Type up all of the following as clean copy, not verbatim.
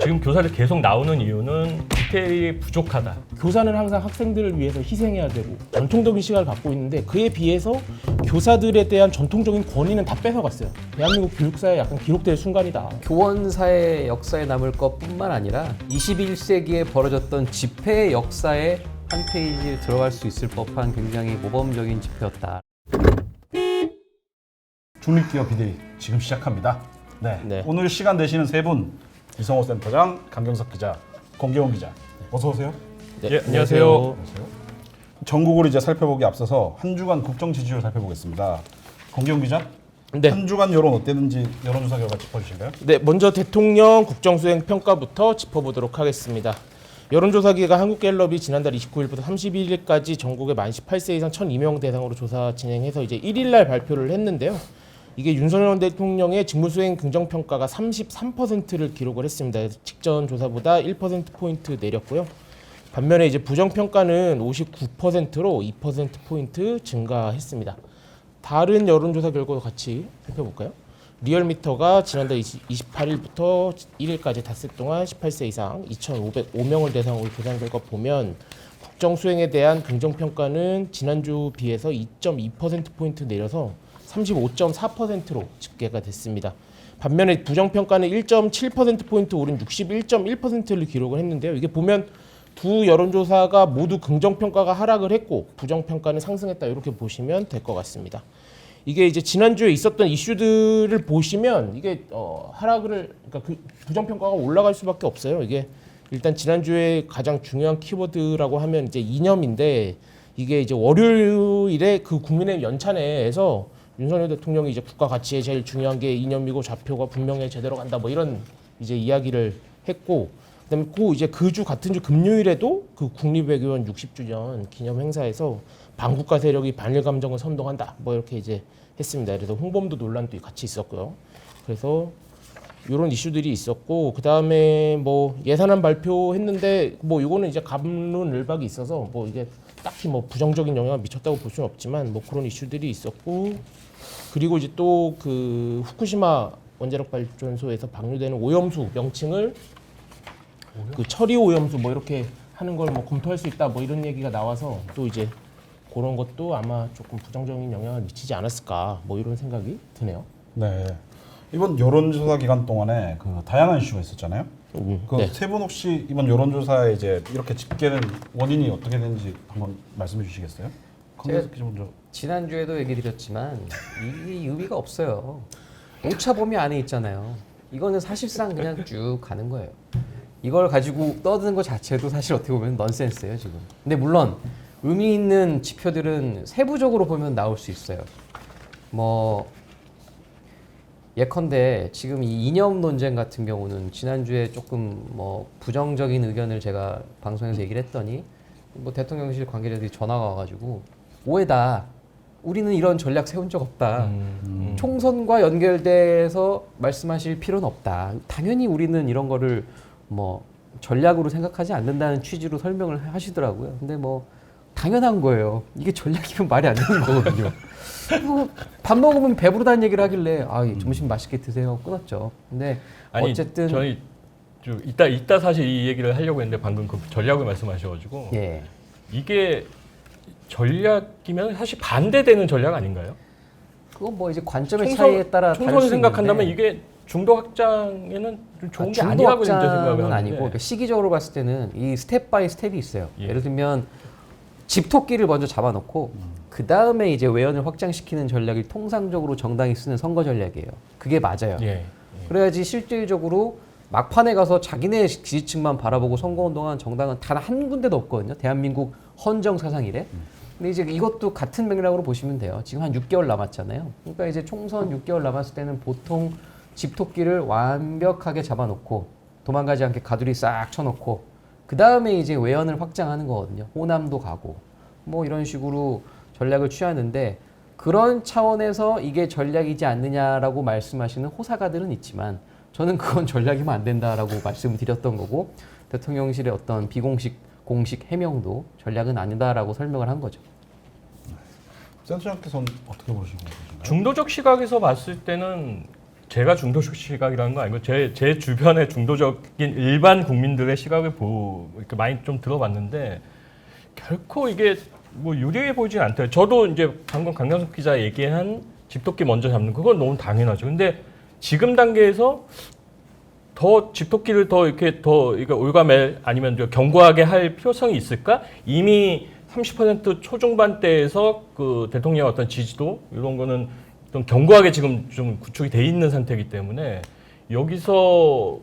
지금 교사들 계속 나오는 이유는 디테일이 부족하다. 교사는 항상 학생들을 위해서 희생해야 되고 전통적인 시각을 갖고 있는데 그에 비해서 교사들에 대한 전통적인 권위는 다 뺏어갔어요. 대한민국 교육사에 약간 기록될 순간이다. 교원사의 역사에 남을 것뿐만 아니라 21세기에 벌어졌던 집회의 역사에 한 페이지에 들어갈 수 있을 법한 굉장히 모범적인 집회였다. 중립기업 비대위 지금 시작합니다. 네. 네. 오늘 시간 되시는 세 분, 이성호 센터장, 강경석 기자, 권계원 기자, 어서 오세요. 네, 예, 안녕하세요. 전국을 이제 살펴보기 앞서서 한 주간 국정 지지율 살펴보겠습니다. 권계원 기자, 네. 한 주간 여론 어땠는지 여론조사 결과 짚어주실까요? 네, 먼저 대통령 국정수행 평가부터 짚어보도록 하겠습니다. 여론조사기관 한국갤럽이 지난달 29일부터 31일까지 전국의 만 18세 이상 1,002명 대상으로 조사 진행해서 이제 1일날 발표를 했는데요. 이게 윤석열 대통령의 직무수행 긍정평가가 33%를 기록을 했습니다. 직전 조사보다 1%포인트 내렸고요. 반면에 이제 부정평가는 59%로 2%포인트 증가했습니다. 다른 여론조사 결과도 같이 살펴볼까요? 리얼미터가 지난달 28일부터 1일까지 닷새 동안 18세 이상 2,505명을 대상으로 조사한 결과 보면 국정 수행에 대한 긍정평가는 지난주 비해서 2.2%포인트 내려서 35.4%로 집계가 됐습니다. 반면에 부정평가는 1.7%포인트 오른 61.1%를 기록을 했는데요. 이게 보면 두 여론조사가 모두 긍정평가가 하락을 했고 부정평가는 상승했다 이렇게 보시면 될 것 같습니다. 이게 이제 지난주에 있었던 이슈들을 보시면 이게 하락을 그러니까 그 부정평가가 올라갈 수밖에 없어요. 이게 일단 지난주에 가장 중요한 키워드라고 하면 이제 이념인데 이게 이제 월요일에 그 국민의 연찬회에서 윤석열 대통령이 이제 국가 가치에 제일 중요한 게 이념이고 좌표가 분명히 제대로 간다 뭐 이런 이제 이야기를 했고 그다음에 이제 그 주 같은 주 금요일에도 그 국립외교원 60주년 기념 행사에서 반국가 세력이 반일 감정을 선동한다 뭐 이렇게 이제 했습니다. 그래서 홍범도 논란도 같이 있었고요. 그래서 이런 이슈들이 있었고 그 다음에 뭐 예산안 발표했는데 뭐 이거는 이제 갑론을박이 있어서 뭐 이게 딱히 뭐 부정적인 영향을 미쳤다고 볼 수는 없지만 뭐 그런 이슈들이 있었고 그리고 이제 또 그 후쿠시마 원자력 발전소에서 방류되는 오염수 명칭을 그 처리 오염수 뭐 이렇게 하는 걸 뭐 검토할 수 있다 뭐 이런 얘기가 나와서 또 이제 그런 것도 아마 조금 부정적인 영향을 미치지 않았을까 뭐 이런 생각이 드네요. 네. 이번 여론조사 기간 동안에 그 다양한 이슈가 있었잖아요. 그 네. 세 분 혹시 이번 여론조사에 이제 이렇게 집계된 원인이 어떻게 되는지 한번 말씀해 주시겠어요? 강경석 기자 먼저. 지난주에도 얘기 드렸지만 이게 의미가 없어요. 오차범위 안에 있잖아요. 이거는 사실상 그냥 쭉 가는 거예요. 이걸 가지고 떠드는 것 자체도 사실 어떻게 보면 넌센스예요 지금. 근데 물론 의미 있는 지표들은 세부적으로 보면 나올 수 있어요. 뭐 예컨대 지금 이 이념 논쟁 같은 경우는 지난주에 조금 뭐 부정적인 의견을 제가 방송에서 얘기를 했더니 뭐 대통령실 관계자들이 전화가 와가지고 오해다. 우리는 이런 전략 세운 적 없다. 총선과 연결돼서 말씀하실 필요는 없다. 당연히 우리는 이런 거를 뭐 전략으로 생각하지 않는다는 취지로 설명을 하시더라고요. 근데 뭐 당연한 거예요. 이게 전략이면 말이 안 되는 거거든요. 밥 먹으면 배부르다는 얘기를 하길래 점심 맛있게 드세요. 끊었죠. 근데 아니, 어쨌든 저희 좀 이따 사실 이 얘기를 하려고 했는데 방금 그 전략을 말씀하셔가지고 예. 이게 전략이면 사실 반대되는 전략 아닌가요? 그건 뭐 이제 관점의 차이에 따라 다를 총선을 수 생각한다면 있는데 이게 중도 확장에는 좀 좋은 게 중도 아니라고 이제 생각을 확장은 하는데 아니고 그러니까 시기적으로 봤을 때는 이 스텝 바이 스텝이 있어요. 예. 예를 들면 집토끼를 먼저 잡아놓고 그 다음에 이제 외연을 확장시키는 전략이 통상적으로 정당이 쓰는 선거 전략이에요. 그게 맞아요. 예. 그래야지 실질적으로 막판에 가서 자기네 지지층만 바라보고 선거운동한 정당은 단 한 군데도 없거든요. 대한민국 헌정 사상 이래. 근데 이제 이것도 같은 맥락으로 보시면 돼요. 지금 한 6개월 남았잖아요. 그러니까 이제 총선 6개월 남았을 때는 보통 집토끼를 완벽하게 잡아놓고 도망가지 않게 가두리 싹 쳐놓고 그 다음에 이제 외연을 확장하는 거거든요. 호남도 가고 뭐 이런 식으로 전략을 취하는데 그런 차원에서 이게 전략이지 않느냐라고 말씀하시는 호사가들은 있지만 저는 그건 전략이면 안 된다라고 말씀을 드렸던 거고 대통령실의 어떤 비공식 공식 해명도 전략은 아니다라고 설명을 한 거죠. 센터장께서는 어떻게 보시고 계신가요? 중도적 시각에서 봤을 때는 제가 중도적 시각이라는 거 아니고 제 주변의 중도적인 일반 국민들의 시각을 이렇게 많이 좀 들어봤는데 결코 이게 뭐 유리해 보이진 않더라고요. 저도 이제 방금 강경석 기자 얘기한 집토끼 먼저 잡는 그건 너무 당연하죠. 근데 지금 단계에서 더 집토끼를 더 이렇게 올가멜 아니면 좀 견고하게 할 필요성이 있을까? 이미 30% 초중반대에서 그 대통령 어떤 지지도 이런 거는 좀 견고하게 지금 좀 구축이 돼 있는 상태이기 때문에 여기서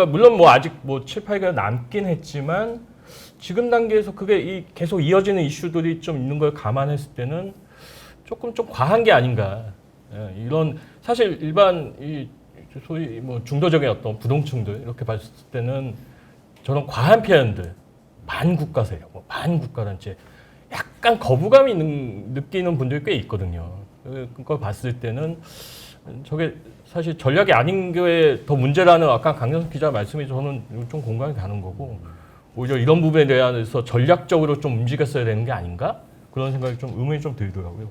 물론 뭐 아직 뭐 7, 8개월 남긴 했지만 지금 단계에서 그게 계속 이어지는 이슈들이 좀 있는 걸 감안했을 때는 조금 좀 과한 게 아닌가. 예, 이런 사실 일반 소위 뭐 중도적인 어떤 부동층들 이렇게 봤을 때는 저런 과한 표현들 반국가 세력, 뭐 반국가단체 약간 거부감이 느끼는 분들이 꽤 있거든요. 그걸 봤을 때는 저게 사실 전략이 아닌 게 더 문제라는 아까 강경석 기자 말씀이 저는 좀 공감이 가는 거고 오히려 이런 부분에 대해서 전략적으로 좀 움직였어야 되는 게 아닌가? 그런 생각이 좀 의문이 좀 들더라고요.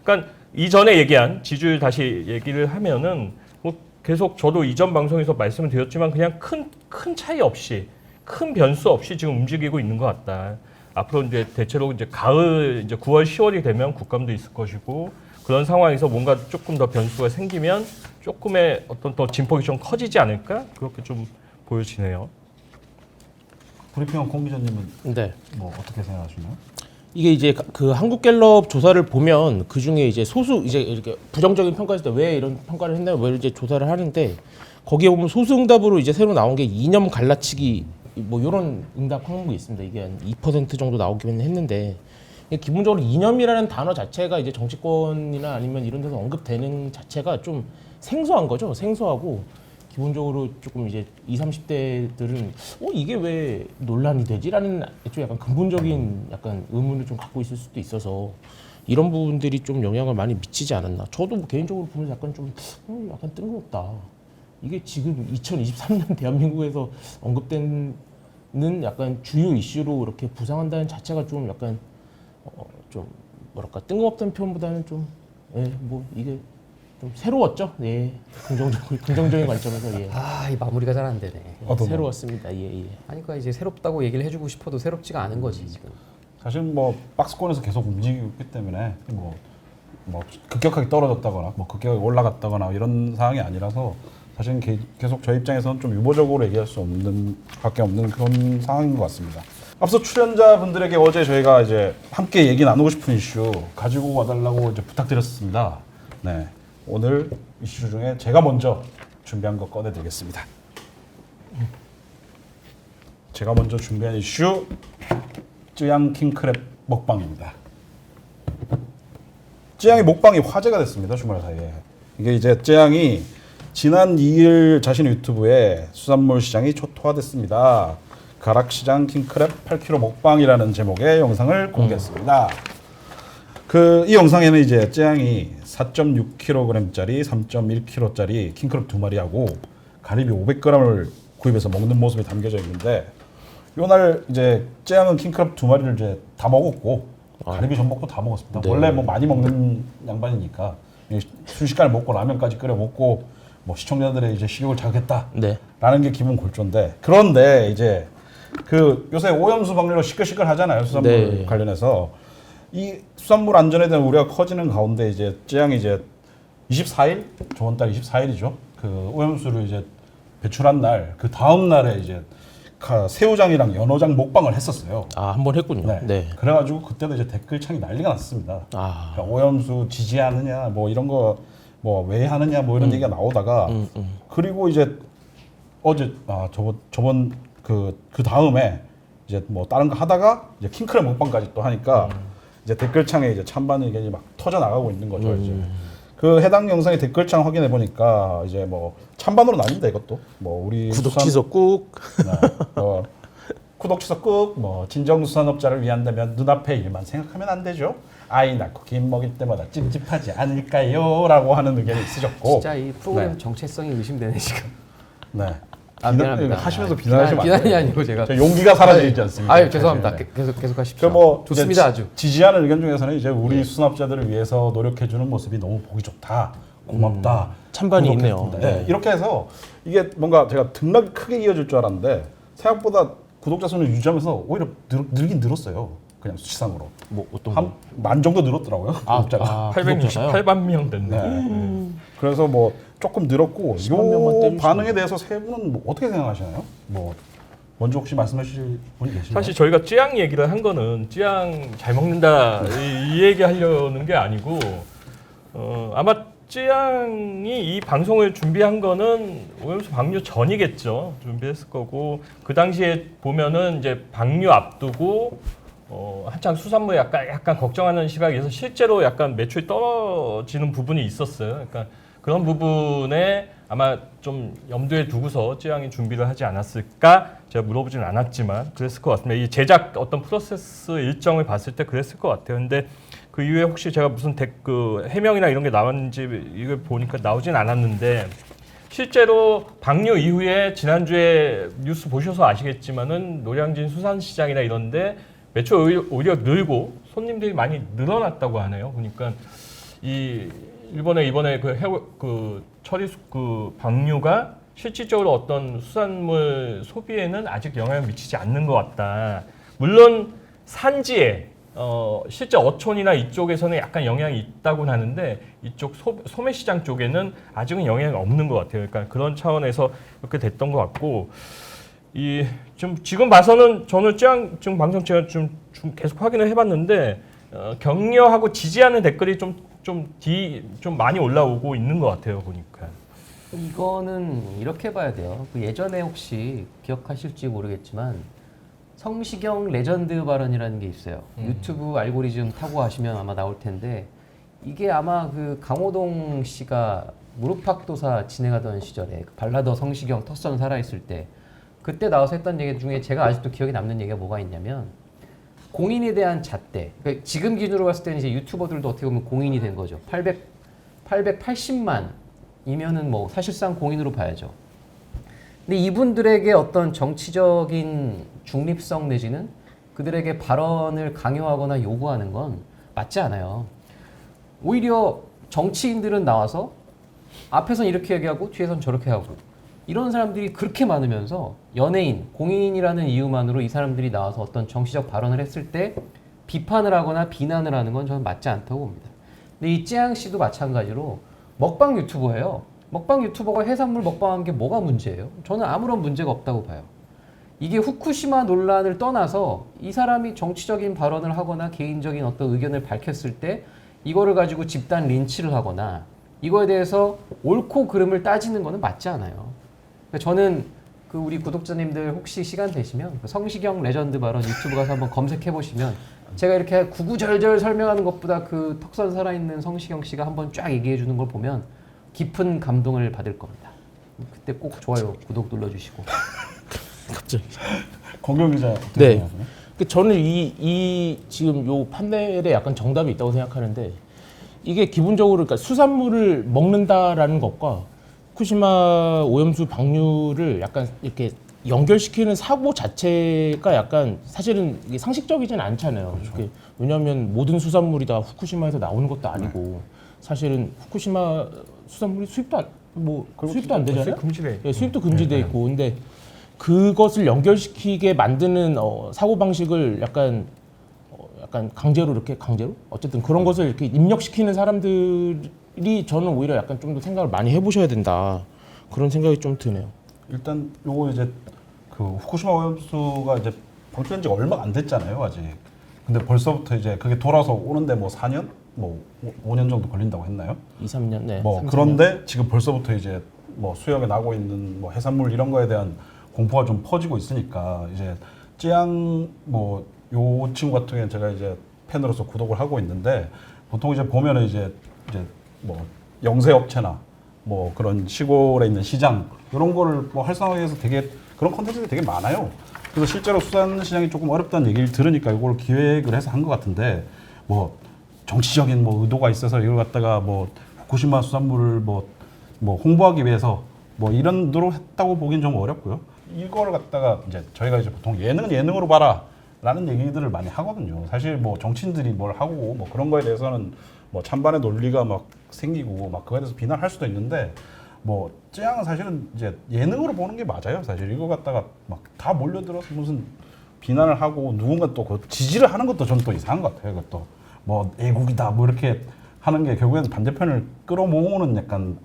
그러니까 이전에 얘기한 지지율 다시 얘기를 하면은 뭐 계속 저도 이전 방송에서 말씀을 드렸지만 그냥 큰 차이 없이 큰 변수 없이 지금 움직이고 있는 것 같다. 앞으로 이제 대체로 이제 가을 이제 9월 10월이 되면 국감도 있을 것이고 그런 상황에서 뭔가 조금 더 변수가 생기면 조금의 어떤 더 진폭이 좀 커지지 않을까 그렇게 좀 보여지네요. 브리핑원 공 기자님은 네. 뭐 어떻게 생각하시나요? 이게 이제 그 한국갤럽 조사를 보면 그 중에 이제 소수 이제 이렇게 부정적인 평가했을 때 왜 이런 평가를 했나 왜 이제 조사를 하는데 거기에 보면 소수 응답으로 이제 새로 나온 게 이념 갈라치기 뭐 이런 응답 항목이 있습니다. 이게 한 2% 정도 나오기는 했는데 기본적으로 이념이라는 단어 자체가 이제 정치권이나 아니면 이런 데서 언급되는 자체가 좀 생소한 거죠. 생소하고 기본적으로 조금 이제 20, 30대들은 이게 왜 논란이 되지라는 좀 약간 근본적인 약간 의문을 좀 갖고 있을 수도 있어서 이런 부분들이 좀 영향을 많이 미치지 않았나. 저도 뭐 개인적으로 보면서 약간 좀 약간 뜬금없다. 이게 지금 2023년 대한민국에서 언급되는 약간 주요 이슈로 이렇게 부상한다는 자체가 좀 약간 좀 뭐랄까 뜬금없다는 표현보다는 좀 뭐 이게 좀 새로웠죠. 네, 긍정적인 관점에서 예. 이 마무리가 잘 안 되네. 새로웠습니다. 예. 아니 그러니까 이제 새롭다고 얘기를 해주고 싶어도 새롭지가 않은 거지 지금. 사실 뭐 박스권에서 계속 움직이고 있기 때문에 뭐 급격하게 떨어졌다거나 뭐 급격하게 올라갔다거나 이런 상황이 아니라서 사실 계속 저희 입장에서는 좀 유보적으로 얘기할 수 없는 밖에 없는 그런 상황인 것 같습니다. 앞서 출연자분들에게 어제 저희가 이제 함께 얘기 나누고 싶은 이슈 가지고 와달라고 이제 부탁드렸습니다. 네, 오늘 이슈 중에 제가 먼저 준비한 거 꺼내드리겠습니다. 제가 먼저 준비한 이슈 쯔양 킹크랩 먹방입니다. 쯔양의 먹방이 화제가 됐습니다. 주말 사이에. 이게 이제 쯔양이 지난 2일 자신의 유튜브에 수산물 시장이 초토화됐습니다. 가락시장 킹크랩 8kg 먹방이라는 제목의 영상을 공개했습니다. 이 영상에는 이제 쯔양이 4.6kg짜리, 3.1kg짜리 킹크랩 2마리하고 가리비 500g을 구입해서 먹는 모습이 담겨져 있는데 요날 이제 쯔양은 킹크랩 2마리를 이제 다 먹었고 가리비 전복도 다 먹었습니다. 네. 원래 뭐 많이 먹는 양반이니까 순식간에 먹고 라면까지 끓여 먹고 뭐 시청자들의 이제 식욕을 자극했다라는 게 기본 골조인데 그런데 이제 요새 오염수 방류로 시끌시끌 하잖아요. 수산물 관련해서 이 수산물 안전에 대한 우려가 커지는 가운데 이제 쯔양이 이제 24일 저번 달 24일이죠. 그 오염수를 이제 배출한 날 그 다음 날에 이제 새우장이랑 연어장 먹방을 했었어요. 한번 했군요. 네. 그래가지고 그때도 이제 댓글창이 난리가 났습니다. 그러니까 오염수 지지하느냐 뭐 이런 거 뭐 왜 하느냐 뭐 이런 얘기가 나오다가 그리고 이제 어제 저번 그 다음에 이제 뭐 다른 거 하다가 이제 킹크랩 먹방까지 또 하니까 이제 댓글창에 이제 찬반 의견이 막 터져 나가고 있는 거죠. 이제 그 해당 영상의 댓글창 확인해 보니까 이제 뭐 찬반으로 나뉜다 이것도 뭐 우리 구독 취소 꾹. 구독 취소 꾹. 뭐 진정 수산업자를 위한다면 눈앞의 일만 생각하면 안 되죠. 아이 낳고 김 먹일 때마다 찝찝하지 않을까요?라고 하는 의견이 있으셨고. 진짜 이 프로그램 정체성이 의심되네 지금. 네. 미안합니다. 하시면서 비난하시면 안 비난이 돼요. 아니고 제가 용기가 사라지지 않습니까? 죄송합니다. 네. 계속 하십시오. 뭐 좋습니다. 아주 지지하는 의견 중에서는 이제 우리 수산업자들을 위해서 노력해주는 모습이 너무 보기 좋다. 고맙다. 찬반이 구독했습니다. 있네요. 네. 이렇게 해서 이게 뭔가 제가 등락이 크게 이어질 줄 알았는데 생각보다 구독자 수는 유지하면서 오히려 늘긴 늘었어요. 그냥 수치상으로. 뭐 어떤 한 만 정도 늘었더라고요. 구독자가. 868만 명 됐네. 네. 그래서 뭐 조금 늘었고 10만 명만 이 때리시면 반응에 대해서 세 분은 뭐 어떻게 생각하시나요? 뭐 먼저 혹시 말씀해 주실 분이 계신가요? 사실 저희가 찌양 얘기를 한 거는 찌양 잘 먹는다 이 얘기 하려는 게 아니고 아마 찌양이 이 방송을 준비한 거는 오염수 방류 전이겠죠. 준비했을 거고 그 당시에 보면은 이제 방류 앞두고 한창 수산물 약간 걱정하는 시각에서 실제로 약간 매출이 떨어지는 부분이 있었어요. 그러니까 그런 부분에 아마 좀 염두에 두고서 찌양이 준비를 하지 않았을까? 제가 물어보진 않았지만 그랬을 것 같습니다. 이 제작 어떤 프로세스 일정을 봤을 때 그랬을 것 같아요. 근데 그 이후에 혹시 제가 무슨 해명이나 이런 게 나왔는지 이걸 보니까 나오진 않았는데 실제로 방류 이후에 지난주에 뉴스 보셔서 아시겠지만은 노량진 수산시장이나 이런데 매출 오히려 늘고 손님들이 많이 늘어났다고 하네요. 그러니까 이 일본의 이번에 그 처리 그 방류가 실질적으로 어떤 수산물 소비에는 아직 영향을 미치지 않는 것 같다. 물론 산지에 실제 어촌이나 이쪽에서는 약간 영향이 있다고는 하는데 이쪽 소매시장 쪽에는 아직은 영향이 없는 것 같아요. 그러니까 그런 차원에서 그렇게 됐던 것 같고 지금 봐서는 저는 지금 방송 제가 좀 계속 확인을 해봤는데 격려하고 지지하는 댓글이 좀 많이 올라오고 있는 것 같아요 보니까. 이거는 이렇게 봐야 돼요. 그 예전에 혹시 기억하실지 모르겠지만 성시경 레전드 발언이라는 게 있어요. 유튜브 알고리즘 타고 하시면 아마 나올 텐데 이게 아마 그 강호동 씨가 무릎팍도사 진행하던 시절에 그 발라더 성시경 텃선 살아있을 때 그때 나와서 했던 얘기 중에 제가 아직도 기억에 남는 얘기가 뭐가 있냐면 공인에 대한 잣대. 그러니까 지금 기준으로 봤을 때는 이제 유튜버들도 어떻게 보면 공인이 된 거죠. 880만이면은 뭐 사실상 공인으로 봐야죠. 근데 이분들에게 어떤 정치적인 중립성 내지는 그들에게 발언을 강요하거나 요구하는 건 맞지 않아요. 오히려 정치인들은 나와서 앞에선 이렇게 얘기하고 뒤에선 저렇게 하고 이런 사람들이 그렇게 많으면서 연예인, 공인이라는 이유만으로 이 사람들이 나와서 어떤 정치적 발언을 했을 때 비판을 하거나 비난을 하는 건 저는 맞지 않다고 봅니다. 근데 이 찌양 씨도 마찬가지로 먹방 유튜버예요. 먹방 유튜버가 해산물 먹방한 게 뭐가 문제예요? 저는 아무런 문제가 없다고 봐요. 이게 후쿠시마 논란을 떠나서 이 사람이 정치적인 발언을 하거나 개인적인 어떤 의견을 밝혔을 때 이거를 가지고 집단 린치를 하거나 이거에 대해서 옳고 그름을 따지는 거는 맞지 않아요. 그러니까 저는 그 우리 구독자님들 혹시 시간 되시면 그 성시경 레전드 발언 유튜브 가서 한번 검색해 보시면 제가 이렇게 구구절절 설명하는 것보다 그 턱선 살아있는 성시경 씨가 한번 쫙 얘기해 주는 걸 보면 깊은 감동을 받을 겁니다. 그때 꼭 좋아요, 구독 눌러주시고. 갑자기. 권경 기자. 네. 저는 이 지금 요 판넬에 약간 정답이 있다고 생각하는데 이게 기본적으로 그러니까 수산물을 먹는다라는 것과 후쿠시마 오염수 방류를 약간 이렇게 연결시키는 사고 자체가 약간 사실은 이게 상식적이진 않잖아요. 그렇죠. 왜냐하면 모든 수산물이 다 후쿠시마에서 나오는 것도 아니고 사실은 후쿠시마 수산물이 수입도 안 되잖아요. 금지돼. 예, 수입도 금지돼 있고 근데 그것을 연결시키게 만드는 사고 방식을 약간 강제로 어쨌든 그런 것을 이렇게 입력시키는 사람들이 저는 오히려 약간 좀 더 생각을 많이 해보셔야 된다 그런 생각이 좀 드네요. 일단 요거 이제 그 후쿠시마 오염수가 이제 방출된 지가 얼마 안 됐잖아요 아직. 근데 벌써부터 이제 그게 돌아서 오는데 뭐 4년, 뭐 5년 정도 걸린다고 했나요? 2, 3년, 네. 뭐 3, 그런데 지금 벌써부터 이제 뭐 수역에 나고 있는 뭐 해산물 이런 거에 대한 공포가 좀 퍼지고 있으니까 이제 찌양 뭐 요 친구 같은 경우는 제가 이제 팬으로서 구독을 하고 있는데 보통 이제 보면은 이제 뭐 영세 업체나 뭐 그런 시골에 있는 시장 이런 거를 뭐 활성화하기 위해서 되게 그런 콘텐츠들이 되게 많아요. 그래서 실제로 수산 시장이 조금 어렵다는 얘기를 들으니까 이걸 기획을 해서 한 것 같은데 뭐 정치적인 뭐 의도가 있어서 이걸 갖다가 뭐 후쿠시마 수산물을 뭐 홍보하기 위해서 뭐 이런 의도로 했다고 보긴 좀 어렵고요. 이걸 갖다가 이제 저희가 이제 보통 예능은 예능으로 봐라라는 얘기들을 많이 하거든요. 사실 뭐 정치인들이 뭘 하고 뭐 그런 거에 대해서는 뭐 찬반의 논리가 막 생기고 막 그거에 대해서 비난할 수도 있는데 뭐 쯔양은 사실은 이제 예능으로 보는 게 맞아요. 사실 이거 갖다가 막 다 몰려들어서 무슨 비난을 하고 누군가 또 그 지지를 하는 것도 저는 또 이상한 것 같아요. 그것도 뭐 애국이다 뭐 이렇게 하는 게 결국에는 반대편을 끌어모으는 약간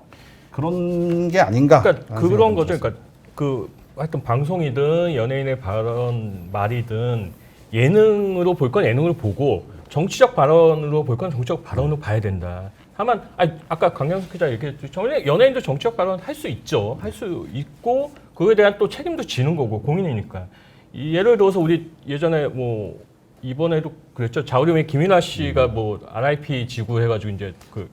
그런 게 아닌가. 그러니까 그런 거죠. 그러니까 그 하여튼 방송이든 연예인의 발언 말이든 예능으로 볼 건 예능으로 보고 정치적 발언으로 볼 건 정치적 발언으로 봐야 된다. 다만 아까 강양석 기자 얘기했듯이 연예인도 정치적 발언 할 수 있죠. 할 수 있고 그거에 대한 또 책임도 지는 거고 공인이니까. 예를 들어서 우리 예전에 뭐 이번에도 그랬죠. 자우림의 김윤아 씨가 뭐 RIP 지구 해가지고 이제 그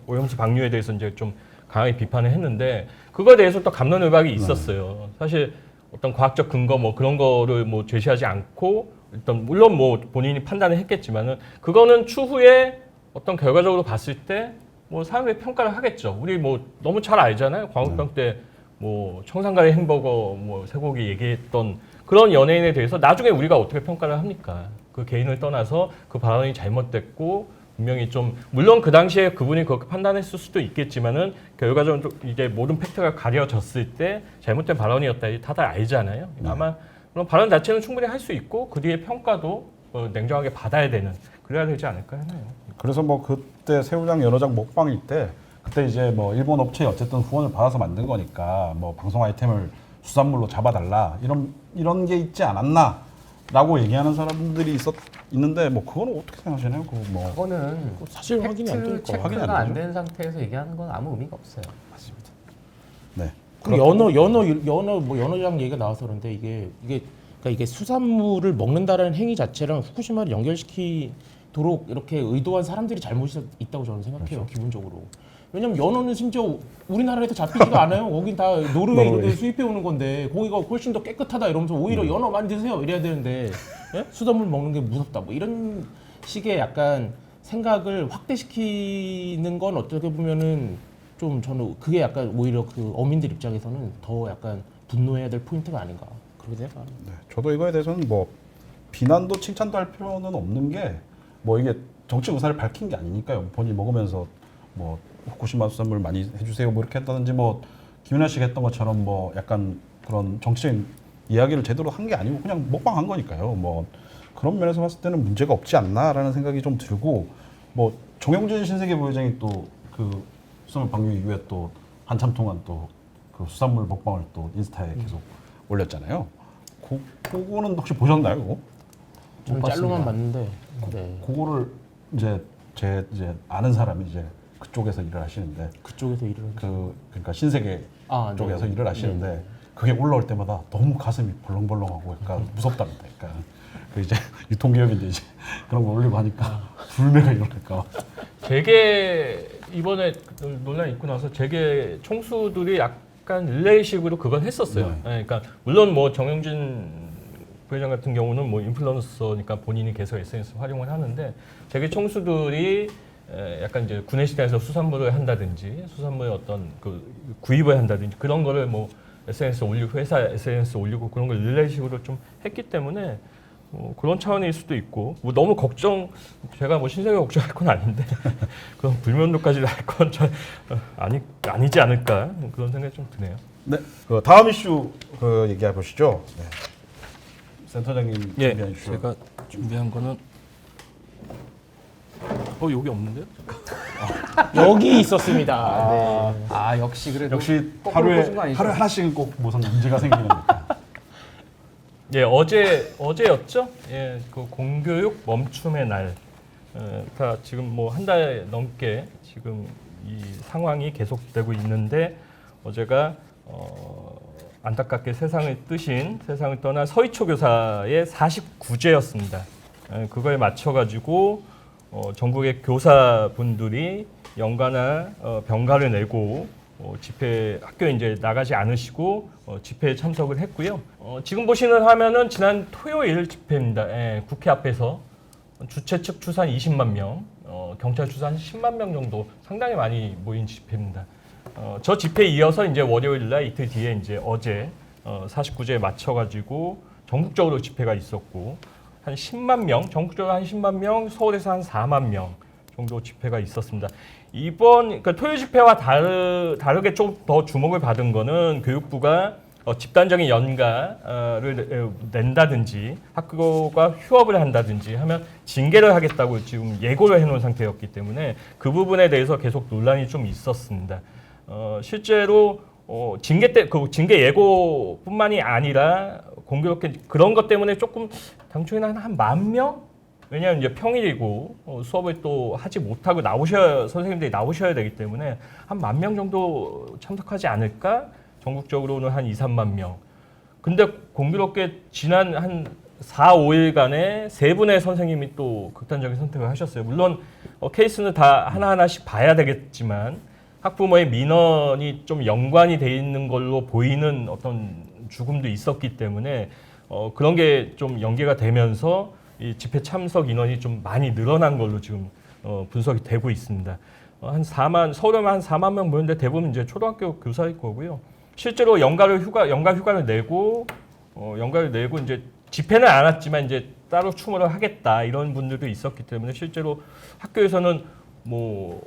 오염수 방류에 대해서 이제 좀 강하게 비판을 했는데 그거에 대해서 또 갑론을박이 있었어요. 사실 어떤 과학적 근거 뭐 그런 거를 뭐 제시하지 않고 일단 물론 뭐 본인이 판단을 했겠지만은 그거는 추후에 어떤 결과적으로 봤을 때 뭐 사람들이 평가를 하겠죠. 우리 뭐 너무 잘 알잖아요. 광우병 때 뭐 청산가리 햄버거 뭐 쇠고기 얘기했던 그런 연예인에 대해서 나중에 우리가 어떻게 평가를 합니까? 그 개인을 떠나서 그 발언이 잘못됐고 분명히 좀 물론 그 당시에 그분이 그렇게 판단했을 수도 있겠지만은 결과적으로 이제 모든 팩트가 가려졌을 때 잘못된 발언이었다. 다들 알잖아요. 아마 그런 발언 자체는 충분히 할 수 있고 그 뒤에 평가도 냉정하게 받아야 되는 그래야 되지 않을까 하나요. 그래서 뭐 그때 새우장 연어장 먹방일 때 그때 이제 뭐 일본 업체에 어쨌든 후원을 받아서 만든 거니까 뭐 방송 아이템을 수산물로 잡아달라 이런 게 있지 않았나라고 얘기하는 사람들이 있는데 뭐 그거는 어떻게 생각하시나요? 그거 뭐 그거는 사실 확인이 안 되니까. 체크가 확인이 안 안 되죠. 된 상태에서 얘기하는 건 아무 의미가 없어요. 맞습니다. 네. 그 연어장 얘기가 나와서 그런데 이게 수산물을 먹는다라는 행위 자체랑 후쿠시마를 연결시키도록 이렇게 의도한 사람들이 잘못이 있다고 저는 생각해요. 기본적으로. 왜냐면 연어는 심지어 우리나라에서 잡히지도 않아요. 거긴 다 노르웨이로 수입해 오는 건데 거기가 훨씬 더 깨끗하다 이러면서 오히려 연어 많이 드세요 이래야 되는데 예? 수산물 먹는 게 무섭다 뭐 이런 식의 약간 생각을 확대시키는 건 어떻게 보면은 좀 저는 그게 약간 오히려 그 어민들 입장에서는 더 약간 분노해야 될 포인트가 아닌가 그렇게 생각합니다. 네, 저도 이거에 대해서는 뭐 비난도 칭찬도 할 필요는 없는 게 뭐 이게 정치 의사를 밝힌 게 아니니까요. 본인이 먹으면서 뭐 후쿠시마 수산물 많이 해주세요 뭐 이렇게 했다든지 뭐 김윤아 씨가 했던 것처럼 뭐 약간 그런 정치적인 이야기를 제대로 한 게 아니고 그냥 먹방한 거니까요. 뭐 그런 면에서 봤을 때는 문제가 없지 않나라는 생각이 좀 들고 뭐 정영진 신세계 부회장이 또 그 수산물 방류 이후에 또 한참 동안 또 그 수산물 먹방을 또 인스타에 계속 올렸잖아요. 그거는 혹시 보셨나요? 그거? 저는 짤로만 봤는데 네. 그거를 이제 이제 아는 사람이 이제 그쪽에서 일을 하시는데 그쪽에서 일을 그러니까 신세계 쪽에서 네. 일을 하시는데 그게 올라올 때마다 너무 가슴이 벌렁벌렁하고 약간 무섭답니다. 그러니까 그 이제 유통기업인데 이제 그런 거 올리고 하니까 불매가 일어날까. 재계 이번에 논란 있고 나서 재계 총수들이 약간 릴레이식으로 그건 했었어요. 네, 그러니까 물론 뭐 정영진 부회장 같은 경우는 뭐 인플루언서니까 본인이 계속 SNS 활용을 하는데 재계 총수들이 약간 이제 구내시장에서 수산물을 한다든지 수산물의 어떤 그 구입을 한다든지 그런 거를 뭐 SNS 올리고 회사 SNS 올리고 그런 걸 릴레이식으로 좀 했기 때문에 뭐 그런 차원일 수도 있고 뭐 너무 제가 뭐 신세계 걱정할 건 아닌데 그런 불면도까지 할 건 아니지 않을까 그런 생각이 좀 드네요. 네. 그 다음 이슈 그 얘기해 보시죠. 네. 센터장님 준비한 이슈. 제가 준비한 거는 여기 없는데요? 여기 있었습니다. 네. 아 역시 그래도 역시 거꾸로 하루에 보신 거 아니죠? 하나씩은 꼭 무슨 문제가 생기는 거니까. 예, 어제였죠? 예, 그 공교육 멈춤의 날. 다 지금 뭐 한 달 넘게 지금 이 상황이 계속되고 있는데 어제가 안타깝게 세상을 떠난 서희초 교사의 49제였습니다. 그거에 맞춰가지고 전국의 교사분들이 연가나 병가를 내고 집회 학교에 이제 나가지 않으시고 집회에 참석을 했고요. 지금 보시는 화면은 지난 토요일 집회입니다. 예, 국회 앞에서 주최 측 추산 20만 명, 경찰 추산 10만 명 정도 상당히 많이 모인 집회입니다. 저 집회에 이어서 이제 월요일 날 이틀 뒤에 이제 어제 49제에 맞춰가지고 전국적으로 집회가 있었고 한 10만 명, 전국적으로 한 10만 명, 서울에서 한 4만 명 정도 집회가 있었습니다. 이번 그러니까 토요 집회와 다르게 좀 더 주목을 받은 거는 교육부가 집단적인 연가를 낸다든지 학교가 휴업을 한다든지 하면 징계를 하겠다고 지금 예고를 해놓은 상태였기 때문에 그 부분에 대해서 계속 논란이 좀 있었습니다. 실제로 그 징계 예고뿐만이 아니라 공교롭게 그런 것 때문에 조금 당초에는 한 10,000명? 왜냐하면 이제 평일이고 수업을 또 하지 못하고 선생님들이 나오셔야 되기 때문에 한 10,000명 정도 참석하지 않을까? 전국적으로는 한 2, 3만 명. 근데 공교롭게 지난 한 4, 5일간에 3분의 선생님이 또 극단적인 선택을 하셨어요. 물론 케이스는 다 하나하나씩 봐야 되겠지만 학부모의 민원이 좀 연관이 돼 있는 걸로 보이는 어떤 죽음도 있었기 때문에 그런 게 좀 연계가 되면서 이 집회 참석 인원이 좀 많이 늘어난 걸로 지금 분석이 되고 있습니다. 서울에만 한 4만 명 모였는데 대부분 이제 초등학교 교사일 거고요. 실제로 연가 휴가를 내고 이제 집회는 안 왔지만 이제 따로 추모를 하겠다 이런 분들도 있었기 때문에 실제로 학교에서는 뭐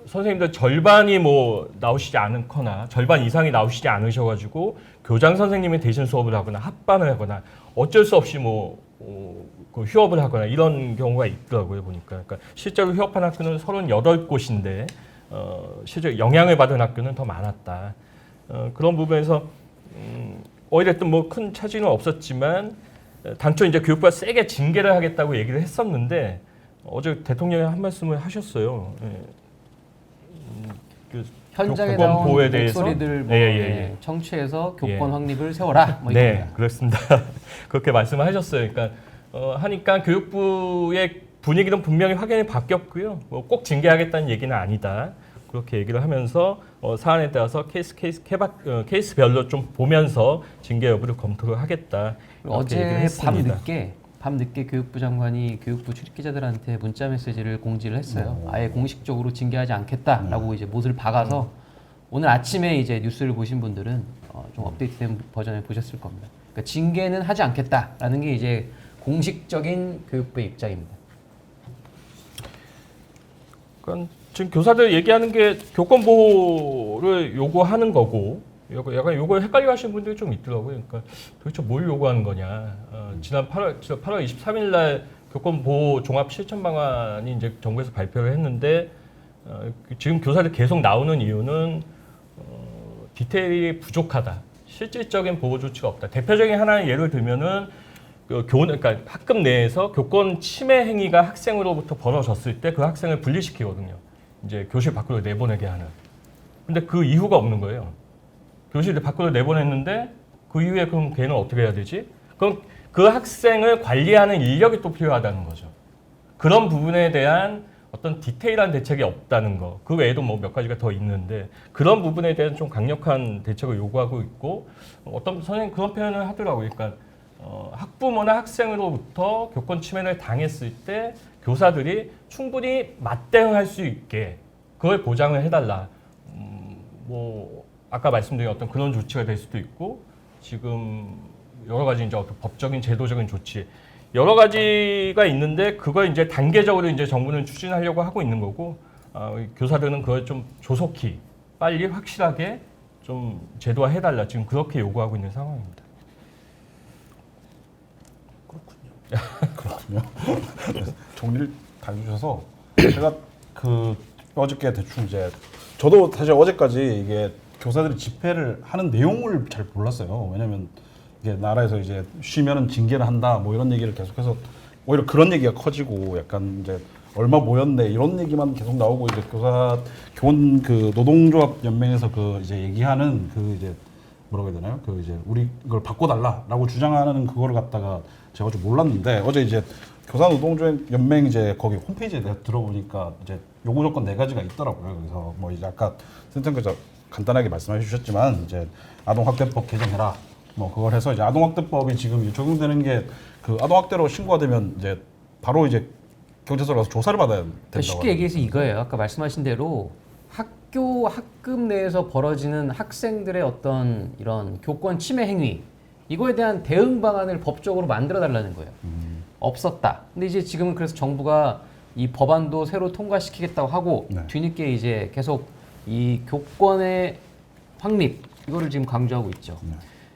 선생님들 절반이 뭐 나오시지 않거나 절반 이상이 나오시지 않으셔가지고 교장 선생님이 대신 수업을 하거나 합반을 하거나 어쩔 수 없이 그 휴업을 하거나 이런 경우가 있더라고요 보니까. 그러니까 실제로 휴업한 학교는 38곳인데 실제 영향을 받은 학교는 더 많았다. 그런 부분에서 오히려 또 뭐 큰 차질은 없었지만 당초 이제 교육부가 세게 징계를 하겠다고 얘기를 했었는데 어제 대통령이 한 말씀을 하셨어요. 현장에 교권 나온 보호에 대해서 목소리들 청취해서 교권 예. 확립을 세워라. 뭐 네, 이겁니다. 그렇습니다. 그렇게 말씀을 하셨어요. 그러니까 하니까 교육부의 분위기는 분명히 확연히 바뀌었고요. 뭐 꼭 징계하겠다는 얘기는 아니다. 그렇게 얘기를 하면서 사안에 따라서 케이스별로 좀 보면서 징계 여부를 검토를 하겠다. 이렇게 얘기를 어제 했습니다. 밤늦게 교육부 장관이 교육부 출입기자들한테 문자 메시지를 공지를 했어요. 아예 공식적으로 징계하지 않겠다라고 이제 못을 박아서 오늘 아침에 이제 뉴스를 보신 분들은 좀 업데이트된 버전을 보셨을 겁니다. 그러니까 징계는 하지 않겠다라는 게 이제 공식적인 교육부의 입장입니다. 그러니까 지금 교사들 얘기하는 게 교권 보호를 요구하는 거고 약간 요걸 헷갈려 하시는 분들이 좀 있더라고요. 그러니까 도대체 뭘 요구하는 거냐. 지난 8월 23일 날 교권 보호 종합 실천 방안이 이제 정부에서 발표를 했는데 지금 교사들 계속 나오는 이유는 디테일이 부족하다. 실질적인 보호 조치가 없다. 대표적인 하나의 예를 들면은 그러니까 학급 내에서 교권 침해 행위가 학생으로부터 벌어졌을 때 그 학생을 분리시키거든요. 이제 교실 밖으로 내보내게 하는. 근데 그 이유가 없는 거예요. 교실 밖으로 내보냈는데 그 이후에 그럼 걔는 어떻게 해야 되지? 그럼 그 학생을 관리하는 인력이 또 필요하다는 거죠. 그런 부분에 대한 어떤 디테일한 대책이 없다는 거. 그 외에도 뭐 몇 가지가 더 있는데 그런 부분에 대한 좀 강력한 대책을 요구하고 있고 어떤 선생님 그런 표현을 하더라고요. 그러니까 학부모나 학생으로부터 교권 침해를 당했을 때 교사들이 충분히 맞대응할 수 있게 그걸 보장을 해달라. 뭐 아까 말씀드린 어떤 그런 조치가 될 수도 있고 지금 여러 가지 이제 어떤 법적인 제도적인 조치 여러 가지가 있는데 그걸 이제 단계적으로 이제 정부는 추진하려고 하고 있는 거고 교사들은 그걸 좀 조속히 빨리 확실하게 좀 제도화해달라 지금 그렇게 요구하고 있는 상황입니다. 그렇군요. 정리를 다 해주셔서 제가 어저께 대충 이제 저도 사실 어제까지 이게 교사들이 집회를 하는 내용을 잘 몰랐어요. 왜냐면 이게 나라에서 이제 쉬면은 징계를 한다 뭐 이런 얘기를 계속해서 오히려 그런 얘기가 커지고 약간 이제 얼마 모였네 이런 얘기만 계속 나오고 이제 교원 노동조합 연맹에서 이제 얘기하는 이제 뭐라고 해야 되나요? 이제 우리 이걸 바꿔달라라고 주장하는 그거를 갖다가 제가 좀 몰랐는데 어제 이제 교사노동조합연맹 이제 거기 홈페이지에 내가 들어보니까 이제 요구 조건 4가지가 있더라고요. 그래서 뭐 이제 아까 센터께서 간단하게 말씀해 주셨지만 이제 아동학대법 개정해라. 뭐 그걸 해서 이제 아동학대법이 지금 적용되는 게 아동학대로 신고가 되면 이제 바로 이제 경찰서로 가서 조사를 받아야 된다고. 쉽게 얘기해서 이거예요. 아까 말씀하신 대로 학급 내에서 벌어지는 학생들의 어떤 이런 교권 침해 행위 이거에 대한 대응 방안을 법적으로 만들어 달라는 거예요. 없었다. 근데 이제 지금은 그래서 정부가 이 법안도 새로 통과시키겠다고 하고 네. 뒤늦게 이제 계속 이 교권의 확립 이거를 지금 강조하고 있죠. 네.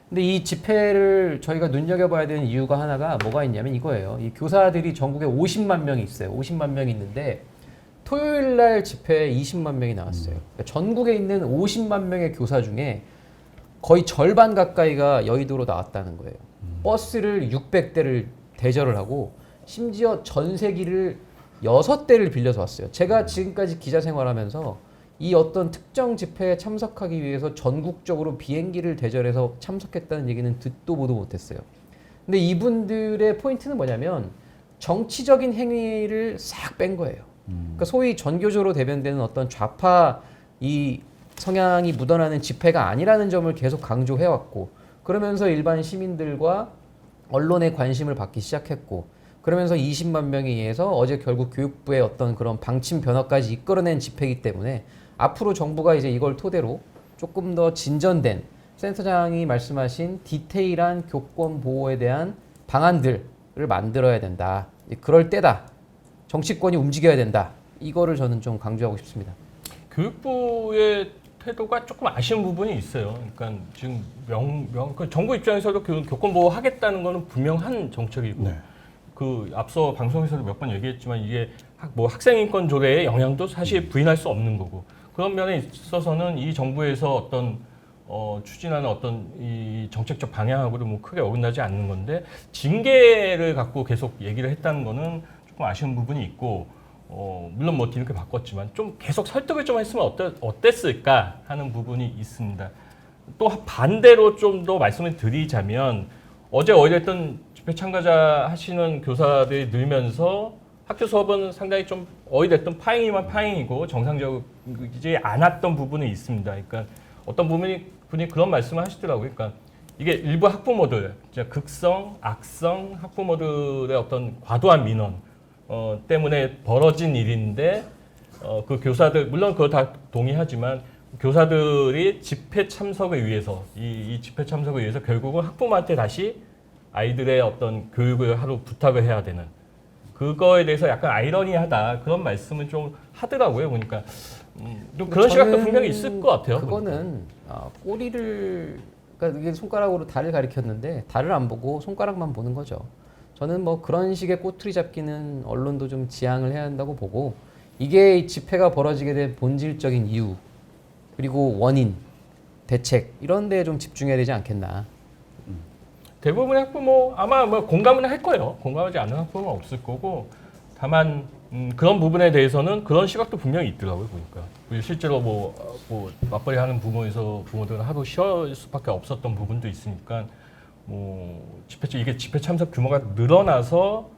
근데 이 집회를 저희가 눈여겨봐야 되는 이유가 하나가 뭐가 있냐면 이거예요. 이 교사들이 전국에 50만 명이 있어요. 50만 명이 있는데 토요일 날 집회에 20만 명이 나왔어요. 그러니까 전국에 있는 50만 명의 교사 중에 거의 절반 가까이가 여의도로 나왔다는 거예요. 버스를 600대를 대절을 하고 심지어 전세기를 6대를 빌려서 왔어요. 제가 지금까지 기자 생활하면서 이 어떤 특정 집회에 참석하기 위해서 전국적으로 비행기를 대절해서 참석했다는 얘기는 듣도 보도 못했어요. 근데 이분들의 포인트는 뭐냐면 정치적인 행위를 싹 뺀 거예요. 그러니까 소위 전교조로 대변되는 어떤 좌파 이 성향이 묻어나는 집회가 아니라는 점을 계속 강조해왔고 그러면서 일반 시민들과 언론의 관심을 받기 시작했고 그러면서 20만 명에 의해서 어제 결국 교육부의 어떤 그런 방침 변화까지 이끌어낸 집회이기 때문에 앞으로 정부가 이제 이걸 토대로 조금 더 진전된 센터장이 말씀하신 디테일한 교권 보호에 대한 방안들을 만들어야 된다. 그럴 때다. 정치권이 움직여야 된다. 이거를 저는 좀 강조하고 싶습니다. 교육부의 태도가 조금 아쉬운 부분이 있어요. 그러니까 지금 그 정부 입장에서도 교권 보호하겠다는 거는 분명한 정책이고 네. 그 앞서 방송에서도 몇 번 얘기했지만 이게 학생인권 조례의 영향도 사실 부인할 수 없는 거고 그런 면에 있어서는 이 정부에서 어떤 추진하는 어떤 이 정책적 방향하고도 뭐 크게 어긋나지 않는 건데 징계를 갖고 계속 얘기를 했다는 거는 조금 아쉬운 부분이 있고 물론 뭐 뒤늦게 바꿨지만 좀 계속 설득을 좀 했으면 어땠을까 하는 부분이 있습니다. 또 반대로 좀 더 말씀을 드리자면 어제 어찌됐든 집회 참가자 하시는 교사들이 늘면서 학교 수업은 상당히 좀 어찌됐든 파행이면 파행이고 정상적이지 않았던 부분이 있습니다. 그러니까 어떤 분이 그런 말씀을 하시더라고요. 그러니까 이게 일부 학부모들, 극성, 악성 학부모들의 어떤 과도한 민원 때문에 벌어진 일인데 그 교사들 물론 그거 다 동의하지만 교사들이 집회 참석을 위해서 이 집회 참석을 위해서 결국은 학부모한테 다시 아이들의 어떤 교육을 하루 부탁을 해야 되는 그거에 대해서 약간 아이러니하다 그런 말씀을 좀 하더라고요. 보니까 좀 그런 시각도 분명히 있을 것 같아요. 그거는 꼬리를 그러니까 이게 손가락으로 달을 가리켰는데 달을 안 보고 손가락만 보는 거죠. 저는 뭐 그런 식의 꼬투리 잡기는 언론도 좀 지양을 해야 한다고 보고 이게 집회가 벌어지게 된 본질적인 이유 그리고 원인, 대책 이런 데에 좀 집중해야 되지 않겠나. 대부분의 학부모 아마 뭐 공감은 할 거예요. 공감하지 않는 학부모는 없을 거고 다만 그런 부분에 대해서는 그런 시각도 분명히 있더라고요. 보니까 실제로 뭐 맞벌이 하는 부모들은 하루 쉬을 수밖에 없었던 부분도 있으니까 뭐 이게 집회 참석 규모가 늘어나서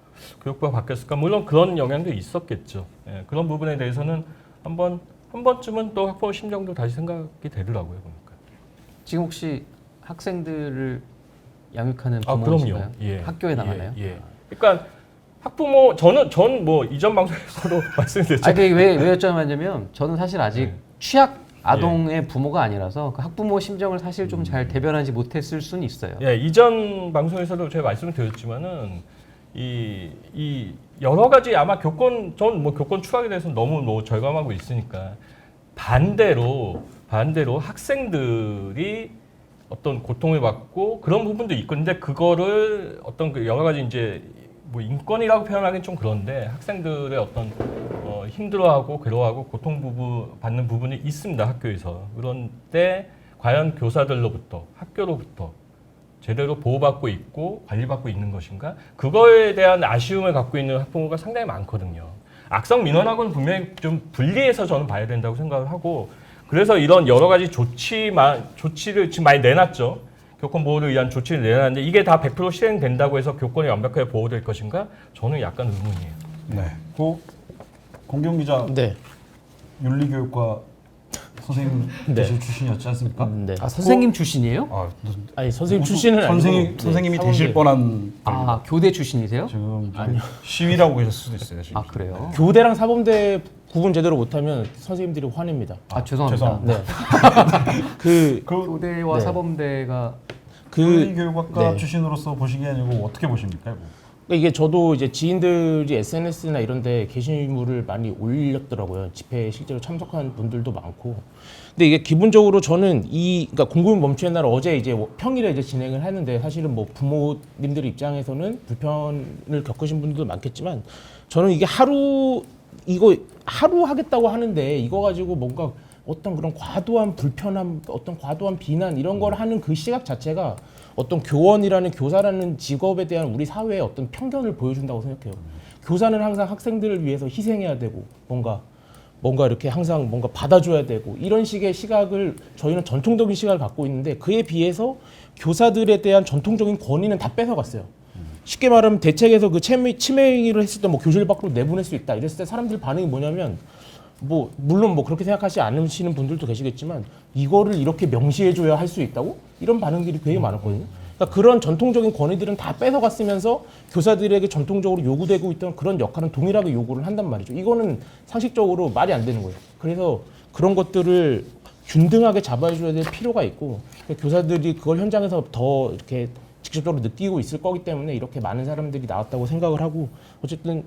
교육부가 바뀌었을까? 물론 그런 영향도 있었겠죠. 예, 그런 부분에 대해서는 한 번쯤은 또 학부모 심정도 다시 생각이 되더라고요. 보니까. 지금 혹시 학생들을 양육하는 부모이신가요? 그럼요. 예. 학교에 나가나요? 예. 그러니까 학부모 전 뭐 이전 방송에서도 말씀드렸죠. 아니 왜 여쭤봤냐면 저는 사실 아직 네. 취약 아동의 부모가 아니라서 그 학부모 심정을 사실 좀 잘 대변하지 못했을 수는 있어요. 예, 이전 방송에서도 제가 말씀을 드렸지만은 이 여러 가지 아마 교권 추락에 대해서 너무 절감하고 있으니까 반대로 학생들이 어떤 고통을 받고 그런 부분도 있고 근데 그거를 어떤 그 여러 가지 이제 뭐 인권이라고 표현하기는 좀 그런데 학생들의 어떤 힘들어하고 괴로워하고 받는 부분이 있습니다. 학교에서. 그런데 과연 교사들로부터 학교로부터 제대로 보호받고 있고 관리받고 있는 것인가? 그거에 대한 아쉬움을 갖고 있는 학부모가 상당히 많거든요. 악성 민원하고는 분명히 좀 분리해서 저는 봐야 된다고 생각을 하고 그래서 이런 여러 가지 조치를 지금 많이 내놨죠. 교권 보호를 위한 조치를 내놨는데 이게 다 100% 실행된다고 해서 교권이 완벽하게 보호될 것인가? 저는 약간 의문이에요. 네. 공경 기자 네. 윤리교육과 선생님 네. 되실 출신이었지 않습니까? 네. 선생님 출신이에요? 무슨 아니 선생님 출신은 아니고 선생님이 네, 되실 뻔한 교대 출신이세요? 지금 시위라고 계실 수도 있어요. 지금. 그래요? 교대랑 사범대 구분 제대로 못하면 선생님들이 화냅니다. 죄송합니다. 네. 교대와 네. 사범대가 윤리교육학과 네. 출신으로서 보시기에는 이거 어떻게 보십니까? 이거? 그러니까 이게 저도 이제 지인들이 SNS나 이런 데 게시물을 많이 올렸더라고요. 집회에 실제로 참석한 분들도 많고. 근데 이게 기본적으로 저는 그러니까 공군 멈추는 날 어제 이제 평일에 이제 진행을 하는데 사실은 뭐 부모님들 입장에서는 불편을 겪으신 분들도 많겠지만 저는 이게 하루 하겠다고 하는데 이거 가지고 뭔가 어떤 그런 과도한 불편함, 어떤 과도한 비난 이런 걸 하는 그 시각 자체가 어떤 교원이라는 교사라는 직업에 대한 우리 사회의 어떤 편견을 보여준다고 생각해요. 교사는 항상 학생들을 위해서 희생해야 되고 뭔가 이렇게 항상 뭔가 받아줘야 되고 이런 식의 시각을 저희는 전통적인 시각을 갖고 있는데 그에 비해서 교사들에 대한 전통적인 권위는 다 뺏어갔어요. 쉽게 말하면 대책에서 그 치매 행위를 했을 때 뭐 교실 밖으로 내보낼 수 있다 이랬을 때 사람들 반응이 뭐냐면 뭐 물론 뭐 그렇게 생각하지 않으시는 분들도 계시겠지만 이거를 이렇게 명시해줘야 할 수 있다고 이런 반응들이 되게 많았거든요. 그러니까 그런 전통적인 권위들은 다 뺏어갔으면서 교사들에게 전통적으로 요구되고 있던 그런 역할은 동일하게 요구를 한단 말이죠. 이거는 상식적으로 말이 안 되는 거예요. 그래서 그런 것들을 균등하게 잡아줘야 될 필요가 있고 교사들이 그걸 현장에서 더 이렇게 직접적으로 느끼고 있을 거기 때문에 이렇게 많은 사람들이 나왔다고 생각을 하고 어쨌든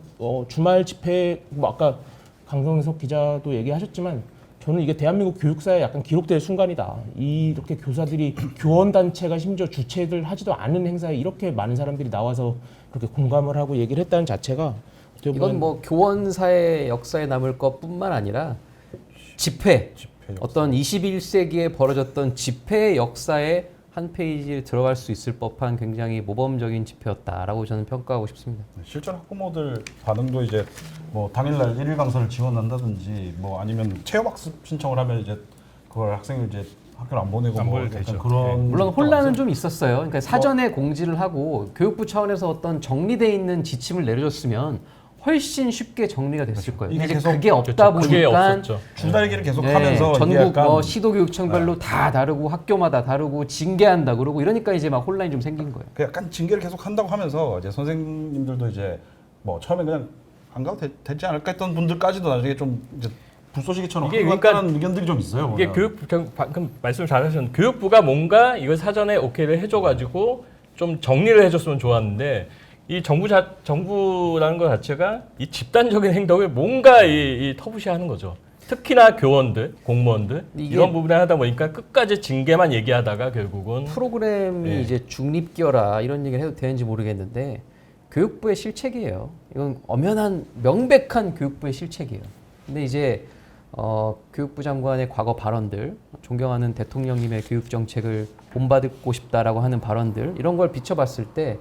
주말 집회 뭐 아까 강성석 기자도 얘기하셨지만 저는 이게 대한민국 교육사에 약간 기록될 순간이다. 이렇게 교사들이 교원단체가 심지어 주최를 하지도 않은 행사에 이렇게 많은 사람들이 나와서 그렇게 공감을 하고 얘기를 했다는 자체가 이건 뭐 교원사의 역사에 남을 것뿐만 아니라 집회 어떤 21세기에 벌어졌던 집회 역사에 한 페이지에 들어갈 수 있을 법한 굉장히 모범적인 집회였다라고 저는 평가하고 싶습니다. 실제로 학부모들 반응도 이제 뭐 당일날 일일 강사를 지원한다든지 뭐 아니면 체험학습 신청을 하면 이제 그걸 학생을 이제 학교를 안 보내고 안 뭐 보내도 약간 되죠. 그런 물론 혼란은 좀 있었어요. 그러니까 사전에 공지를 하고 교육부 차원에서 어떤 정리돼 있는 지침을 내려줬으면 훨씬 쉽게 정리가 됐을 거예요. 이게 이제 계속 그게 없다 그게 보니까 없었죠. 줄다리기를 계속 네, 하면서 이게 전국 약간 뭐 시도교육청별로 다 다르고 학교마다 다르고 징계한다 그러고 이러니까 이제 막 혼란이 좀 생긴 거예요. 그 약간 징계를 계속 한다고 하면서 이제 선생님들도 이제 뭐 처음에 그냥 안 가도 되지 않을까 했던 분들까지도 나중에 좀 이제 불쏘시개처럼 이게 하는 그러니까 의견들이 좀 있어요. 이게 보면. 방금 말씀 잘하셨는데 교육부가 뭔가 이걸 사전에 오케이를 해줘가지고 좀 정리를 해줬으면 좋았는데 이 정부라는 것 자체가 이 집단적인 행동을 뭔가 이 터부시하는 거죠. 특히나 교원들, 공무원들 이게 이런 부분에 하다 보니까 끝까지 징계만 얘기하다가 결국은 프로그램이 네. 이제 중립기여라 이런 얘기를 해도 되는지 모르겠는데 교육부의 실책이에요. 이건 엄연한 명백한 교육부의 실책이에요. 근데 이제 교육부 장관의 과거 발언들, 존경하는 대통령님의 교육 정책을 본받고 싶다라고 하는 발언들 이런 걸 비춰봤을 때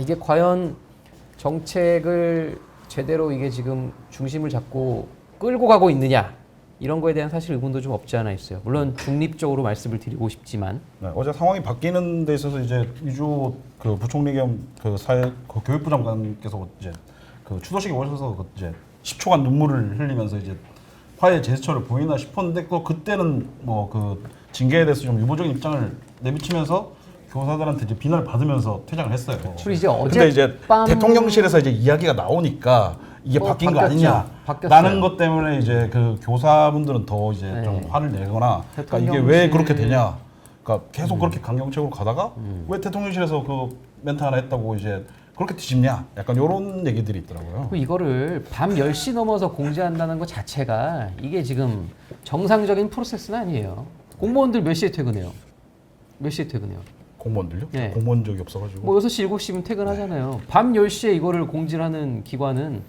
이게 과연 정책을 제대로 이게 지금 중심을 잡고 끌고 가고 있느냐 이런 거에 대한 사실 의문도 좀 없지 않아 있어요. 물론 중립적으로 말씀을 드리고 싶지만 네, 어제 상황이 바뀌는 데 있어서 이제 이주 그 부총리 겸 그 교육부 장관께서 이제 그 추도식에 오셔서 그 이제 10초간 눈물을 흘리면서 이제 화해 제스처를 보이나 싶었는데 또 그때는 뭐 그 징계에 대해서 좀 유보적인 입장을 내비치면서 교사들한테 이제 비난을 받으면서 퇴장을 했어요. 그리고 이제 근데 이제 어젯밤 대통령실에서 이제 이야기가 나오니까 이게 바뀐 거 바뀌었죠. 아니냐? 바뀌었어요. 라는 것 때문에 이제 그 교사분들은 더 이제 네. 좀 화를 내거나 그러니까 이게 대통령실- 왜 그렇게 되냐? 그러니까 계속 그렇게 강경책으로 가다가 왜 대통령실에서 그 멘트 하나 했다고 이제 그렇게 뒤집냐? 약간 이런 얘기들이 있더라고요. 그리고 이거를 밤 10시 넘어서 공지한다는 것 자체가 이게 지금 정상적인 프로세스는 아니에요. 공무원들 몇 시에 퇴근해요? 몇 시에 퇴근해요? 공무원들요? 네. 공무원 적이 없어가지고. 뭐 6시, 7시면 퇴근하잖아요. 밤 10시에 이거를 공지를 하는 기관은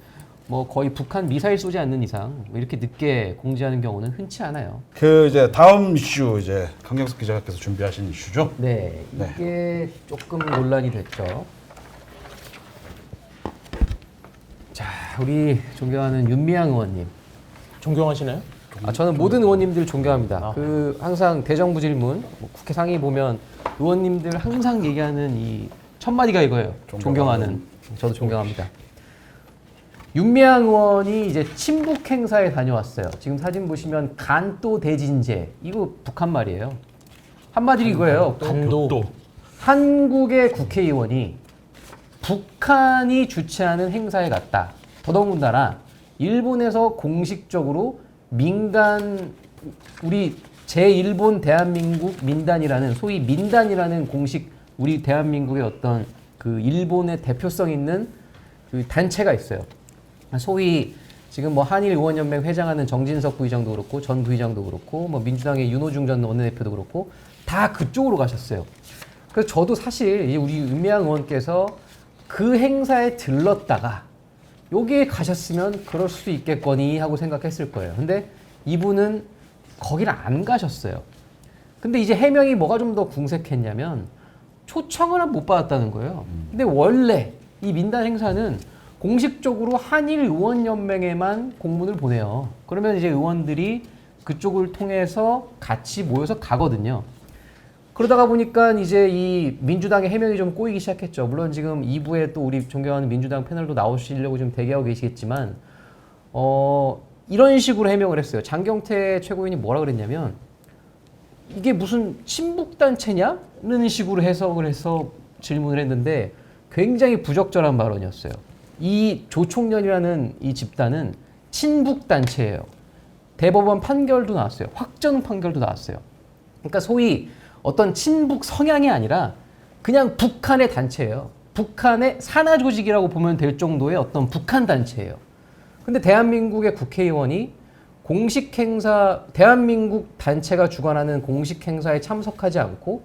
뭐 거의 북한 미사일 쏘지 않는 이상 뭐 이렇게 늦게 공지하는 경우는 흔치 않아요. 그 이제 다음 이슈 이제 강경석 기자께서 준비하신 이슈죠? 네, 네. 이게 조금 논란이 됐죠. 자, 우리 존경하는 윤미향 의원님. 존경하시나요? 저는 모든 의원님들 존경합니다. 그 항상 대정부 질문, 뭐 국회 상위 보면 의원님들 항상 얘기하는 이 첫 마디가 이거예요. 존경하는. 저도 존경합니다. 윤미향 의원이 이제 친북 행사에 다녀왔어요. 지금 사진 보시면 간도 대진제 이거 북한 말이에요. 한마디로 이거예요. 또 한국의 국회의원이 북한이 주최하는 행사에 갔다. 더더군다나 일본에서 공식적으로 민간 우리 제1본 대한민국 민단이라는 소위 민단이라는 공식 우리 대한민국의 어떤 그 일본의 대표성 있는 그 단체가 있어요. 소위 지금 뭐 한일 의원연맹 회장하는 정진석 부의장도 그렇고 전 부의장도 그렇고 뭐 민주당의 윤호중 전 원내대표도 그렇고 다 그쪽으로 가셨어요. 그래서 저도 사실 이 우리 윤미향 의원께서 그 행사에 들렀다가 여기에 가셨으면 그럴 수도 있겠거니 하고 생각했을 거예요. 근데 이분은 거기를 안 가셨어요. 근데 이제 해명이 뭐가 좀 더 궁색했냐면 초청을 못 받았다는 거예요. 근데 원래 이 민단 행사는 공식적으로 한일 의원연맹에만 공문을 보내요. 그러면 이제 의원들이 그쪽을 통해서 같이 모여서 가거든요. 그러다가 보니까 이제 이 민주당의 해명이 좀 꼬이기 시작했죠. 물론 지금 2부에 또 우리 존경하는 민주당 패널도 나오시려고 지금 대기하고 계시겠지만, 이런 식으로 해명을 했어요. 장경태 최고위원이 뭐라 그랬냐면, 이게 무슨 친북단체냐는 식으로 해석을 해서 질문을 했는데 굉장히 부적절한 발언이었어요. 이 조총련이라는 이 집단은 친북단체예요. 대법원 판결도 나왔어요. 확정 판결도 나왔어요. 그러니까 소위 어떤 친북 성향이 아니라 그냥 북한의 단체예요. 북한의 산하 조직이라고 보면 될 정도의 어떤 북한 단체예요. 근데 대한민국의 국회의원이 공식 행사, 대한민국 단체가 주관하는 공식 행사에 참석하지 않고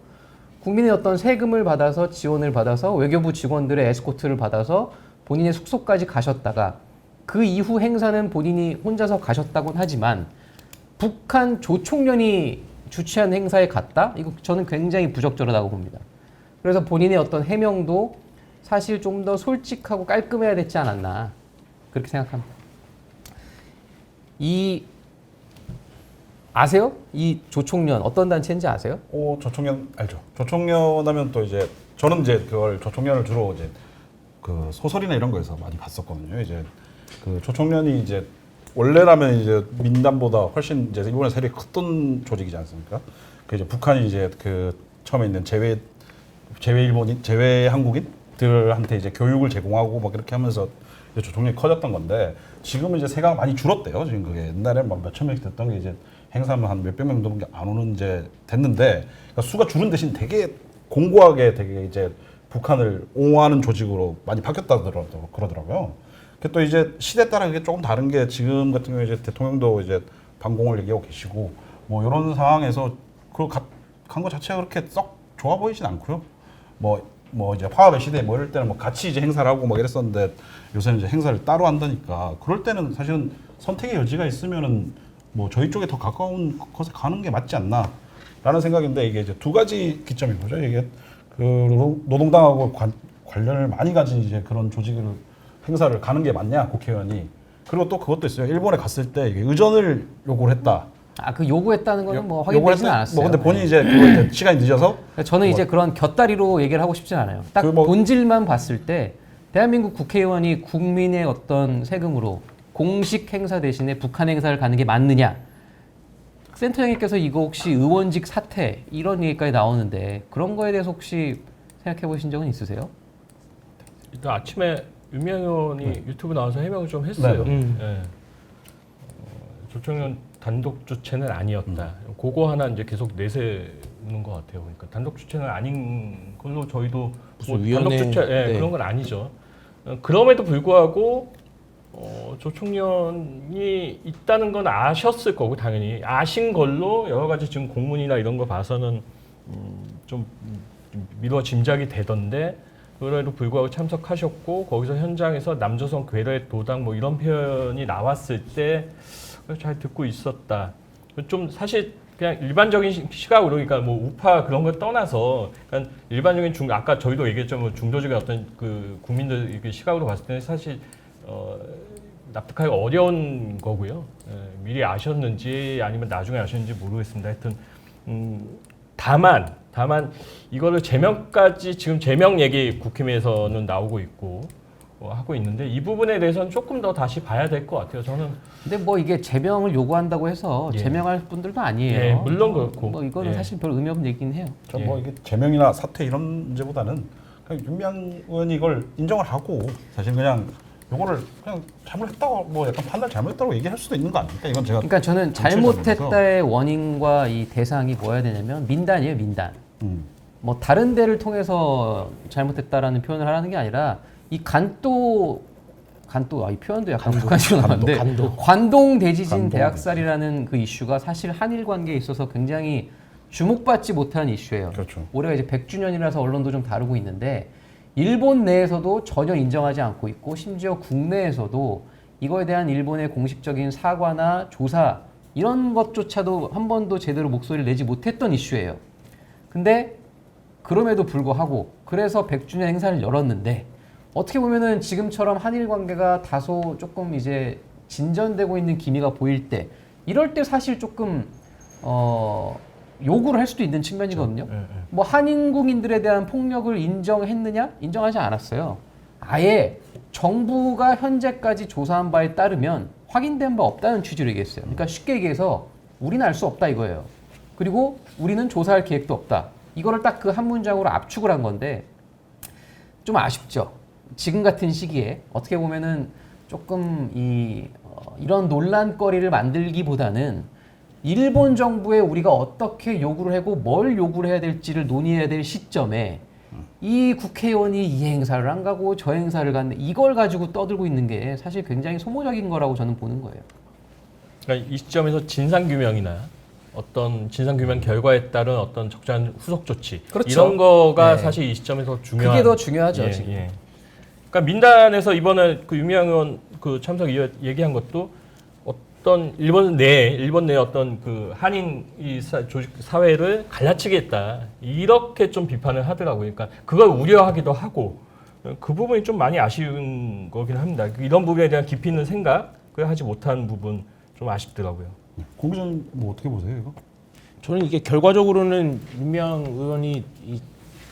국민의 어떤 세금을 받아서 지원을 받아서 외교부 직원들의 에스코트를 받아서 본인의 숙소까지 가셨다가 그 이후 행사는 본인이 혼자서 가셨다고는 하지만 북한 조총련이 주최한 행사에 갔다? 이거 저는 굉장히 부적절하다고 봅니다. 그래서 본인의 어떤 해명도 사실 좀 더 솔직하고 깔끔해야 됐지 않았나 그렇게 생각합니다. 아세요? 이 조총련 어떤 단체인지 아세요? 조총련 알죠. 조총련 하면 또 이제 저는 이제 그걸 조총련을 주로 이제 그 소설이나 이런 거에서 많이 봤었거든요. 이제 그 조총련이 이제 원래라면 이제 민단보다 훨씬 이제 일본의 세력이 컸던 조직이지 않습니까? 그 이제 북한이 이제 그 처음에 있는 제외 일본인, 제외 한국인들한테 이제 교육을 제공하고 막 그렇게 하면서 이제 조총련이 커졌던 건데 지금은 이제 세가 많이 줄었대요. 지금 그게 옛날에 막 몇천 명씩 됐던 게 이제 행사하면 한 몇백 명 정도밖에 안 오는 이제 됐는데 그러니까 수가 줄은 대신 되게 공고하게 되게 이제 북한을 옹호하는 조직으로 많이 바뀌었다 그러더라고요. 또 이제 시대에 따라 그게 조금 다른 게 지금 같은 경우에 이제 대통령도 이제 반공을 얘기하고 계시고 뭐 이런 상황에서 그 간 거 자체가 그렇게 썩 좋아 보이진 않고요. 뭐 이제 화합의 시대 뭐 이럴 때는 뭐 같이 이제 행사를 하고 막 이랬었는데 요새는 이제 행사를 따로 한다니까 그럴 때는 사실은 선택의 여지가 있으면은 뭐 저희 쪽에 더 가까운 곳에 가는 게 맞지 않나라는 생각인데 이게 이제 두 가지 기점인 거죠. 이게 그 노동당하고 관련을 많이 가진 이제 그런 조직을 행사를 가는 게 맞냐 국회의원이 그리고 또 그것도 있어요. 일본에 갔을 때 이게 의전을 요구를 했다. 그 요구했다는 거는 뭐 확인되지는 않았어요. 뭐 근데 본인이 이제 그거 이제 시간이 늦어서 저는 이제 그런 곁다리로 얘기를 하고 싶진 않아요. 딱 본질만 봤을 때 대한민국 국회의원이 국민의 어떤 세금으로 공식 행사 대신에 북한 행사를 가는 게 맞느냐? 센터장님께서 이거 혹시 의원직 사퇴 이런 얘기까지 나오는데 그런 거에 대해서 혹시 생각해 보신 적은 있으세요? 일단 아침에 윤미향 의원이 유튜브 나와서 해명을 좀 했어요. 예. 조총련 단독 주체는 아니었다. 그거 하나 이제 계속 내세우는 것 같아요. 그러니까 단독 주체는 아닌 걸로 저희도 뭐 단독 주체 그런 건 아니죠. 그럼에도 불구하고 조총련이 있다는 건 아셨을 거고 당연히 아신 걸로 여러 가지 지금 공문이나 이런 거 봐서는 좀 미뤄 짐작이 되던데 그럼에도 불구하고 참석하셨고 거기서 현장에서 남조선 괴뢰 도당 뭐 이런 표현이 나왔을 때 잘 듣고 있었다. 좀 사실 그냥 일반적인 시각으로 그러니까 뭐 우파 그런 걸 떠나서 그러니까 일반적인 아까 저희도 얘기했죠. 뭐 중도적인 어떤 그 국민들 시각으로 봤을 때는 사실 납득하기가 어려운 거고요. 미리 아셨는지 아니면 나중에 아셨는지 모르겠습니다. 하여튼 다만 이거를 제명까지 지금 제명 얘기 국힘에서는 나오고 있고 하고 있는데 이 부분에 대해서는 조금 더 다시 봐야 될 것 같아요. 저는. 근데 뭐 이게 제명을 요구한다고 해서 제명할 분들도 아니에요. 예, 물론 그렇고. 뭐 이거는 사실 별 의미 없는 얘기긴 해요. 저 뭐 이게 제명이나 사퇴 이런 문제보다는 그냥 윤미향 의원이 이걸 인정을 하고 사실 그냥 요거를 그냥 잘못했다고 뭐 약간 판단 잘못했다고 얘기할 수도 있는 거 아닙니까? 이건 제가 그러니까 저는 잘못했다의 원인과 이 대상이 뭐야 되냐면 민단이에요, 민단. 뭐 다른 데를 통해서 잘못했다라는 표현을 하는 게 아니라 이 간도 이 표현도 약간 북한식으로 나왔는데 관동 대지진 관동 대학살이라는 그 이슈가 사실 한일 관계에 있어서 굉장히 주목받지 못한 이슈예요. 그렇죠. 올해가 이제 100주년이라서 언론도 좀 다루고 있는데 일본 내에서도 전혀 인정하지 않고 있고 심지어 국내에서도 이거에 대한 일본의 공식적인 사과나 조사 이런 것조차도 한 번도 제대로 목소리를 내지 못했던 이슈예요. 근데 그럼에도 불구하고 그래서 100주년 행사를 열었는데 어떻게 보면은 지금처럼 한일 관계가 다소 조금 이제 진전되고 있는 기미가 보일 때 이럴 때 사실 조금 요구를 할 수도 있는 측면이거든요. 뭐 한인국인들에 대한 폭력을 인정했느냐? 인정하지 않았어요. 아예 정부가 현재까지 조사한 바에 따르면 확인된 바 없다는 취지로 얘기했어요. 그러니까 쉽게 얘기해서 우리는 알 수 없다 이거예요. 그리고 우리는 조사할 계획도 없다. 이거를 딱 그 한 문장으로 압축을 한 건데 좀 아쉽죠. 지금 같은 시기에 어떻게 보면은 조금 이런 논란거리를 만들기보다는 일본 정부에 우리가 어떻게 요구를 하고 뭘 요구를 해야 될지를 논의해야 될 시점에 이 국회의원이 이 행사를 안 가고 저 행사를 갔는데 이걸 가지고 떠들고 있는 게 사실 굉장히 소모적인 거라고 저는 보는 거예요. 그러니까 이 시점에서 진상규명이나 어떤 진상규명 결과에 따른 어떤 적절한 후속 조치 그렇죠. 이런 거가 네. 사실 이 시점에서 중요한. 그게 더 중요하죠. 예, 지금. 예. 그러니까 민단에서 이번에 그 유미양 의원 그 참석 얘기한 것도 어떤 일본 내 어떤 그 한인 조직 사회를 갈라치겠다 이렇게 좀 비판을 하더라고요. 그러니까 그걸 우려하기도 하고 그 부분이 좀 많이 아쉬운 거긴 합니다. 이런 부분에 대한 깊이 있는 생각을 하지 못한 부분 좀 아쉽더라고요. 공 기자님 뭐 어떻게 보세요 이거? 저는 이게 결과적으로는 윤미향 의원이 이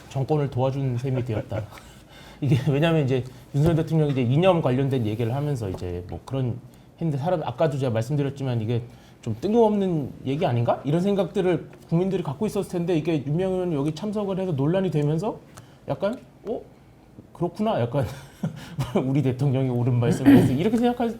정권을 도와준 셈이 되었다. 이게 왜냐하면 이제 윤석열 대통령이 이제 이념 관련된 얘기를 하면서 이제 뭐 그런 했는데 아까도 제가 말씀드렸지만 이게 좀 뜬금없는 얘기 아닌가? 이런 생각들을 국민들이 갖고 있었을 텐데 이게 윤미향 의원이 여기 참석을 해서 논란이 되면서 약간 그렇구나 약간 우리 대통령이 옳은 말씀을 해서 이렇게 생각하는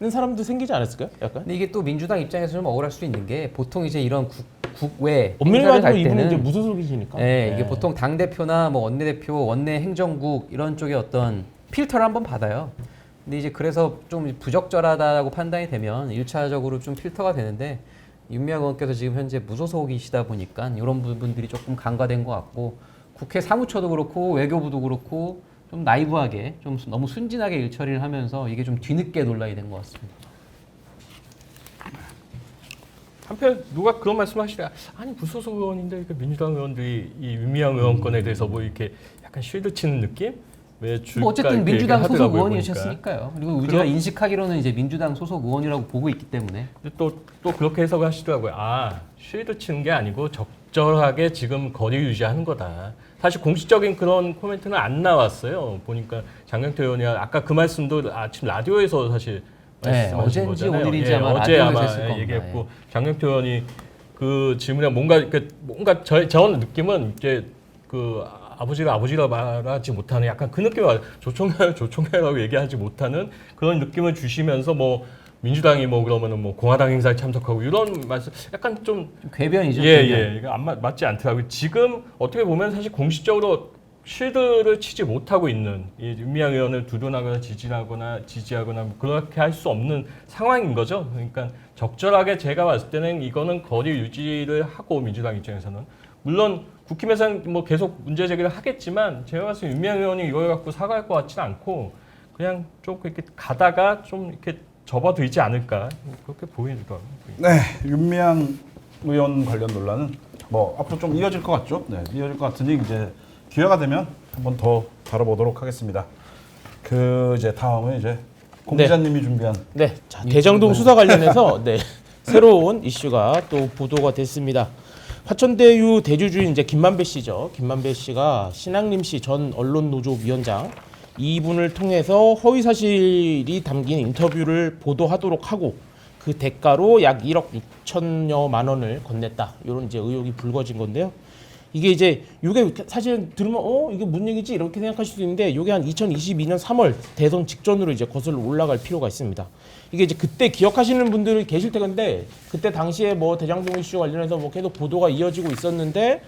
사람도 생기지 않았을까요? 약간 근데 이게 또 민주당 입장에서 좀 억울할 수 있는 게 보통 이제 이런 국외 엄밀히 행사를 갈 말하면 이분은 이제 때는 무소속이시니까. 네, 이게 보통 당 대표나 뭐 원내대표, 원내 행정국 이런 쪽에 어떤 필터를 한번 받아요. 근데 이제 그래서 좀 부적절하다고 판단이 되면 1차적으로 좀 필터가 되는데 윤미향 의원께서 지금 현재 무소속이시다 보니까 이런 부분들이 조금 간과된 것 같고 국회 사무처도 그렇고 외교부도 그렇고 좀 나이브하게 좀 너무 순진하게 일처리를 하면서 이게 좀 뒤늦게 논란이 된 것 같습니다. 한편 누가 그런 말씀하시더라. 아니 무소속 의원인데 그 민주당 의원들이 이 윤미향 의원 건에 대해서 뭐 이렇게 약간 쉴드 치는 느낌? 왜 줄까? 뭐 어쨌든 이렇게 민주당 소속 하더라고요, 의원이셨으니까요. 그리고 우리가 인식하기로는 이제 민주당 소속 의원이라고 보고 있기 때문에 근데 또 그렇게 해석을 하시더라고요. 쉴드 치는 게 아니고 적절하게 지금 거리 유지하는 거다. 사실 공식적인 그런 코멘트는 안 나왔어요. 보니까 장경태 의원이 아까 그 말씀도 아침 라디오에서 사실 네, 말씀하신 어제인지 거잖아요. 오늘인지 예, 아마 어제 라디오에서 아마 했을 겁니다. 얘기했고 장경태 의원이 그 질문에 뭔가 저는 느낌은 이제 그 아버지가 말하지 못하는 약간 그 느낌이 와요. 조총회라고 얘기하지 못하는 그런 느낌을 주시면서 뭐 민주당이 뭐 그러면은 뭐 공화당 행사에 참석하고 이런 말씀 약간 좀 궤변이죠. 예, 이거 맞지 않더라고요. 지금 어떻게 보면 사실 공식적으로 쉴드를 치지 못하고 있는 이 윤미향 의원을 두둔하거나 지지하거나 뭐 그렇게 할 수 없는 상황인 거죠. 그러니까 적절하게 제가 봤을 때는 이거는 거리 유지를 하고 민주당 입장에서는 물론 국힘에서는 뭐 계속 문제 제기를 하겠지만 제가 봤을 때 윤미향 의원이 이걸 갖고 사과할 것 같지는 않고 그냥 좀 이렇게 가다가 좀 이렇게 접어들지 않을까 그렇게 보이더라고요. 네, 윤미향 의원 관련 논란은 뭐 앞으로 좀 이어질 것 같죠? 네, 이어질 것 같으니 이제 기회가 되면 한번 더 다뤄보도록 하겠습니다. 이제 다음은 이제 공 기자님이 준비한 자, 대장동 수사 관련해서 새로운 이슈가 또 보도가 됐습니다. 화천대유 대주주인 이제 김만배 씨죠. 김만배 씨가 신학림 씨 전 언론노조 위원장 이분을 통해서 허위 사실이 담긴 인터뷰를 보도하도록 하고 그 대가로 약 1억 6천여만 원을 건넸다. 이런 이제 의혹이 불거진 건데요. 이게 이제 사실 들으면 이게 무슨 얘기지 이렇게 생각하실 수 있는데 이게 한 2022년 3월 대선 직전으로 이제 거슬러 올라갈 필요가 있습니다. 이게 이제 그때 기억하시는 분들이 계실 텐데 그때 당시에 뭐 대장동 이슈 관련해서 뭐 계속 보도가 이어지고 있었는데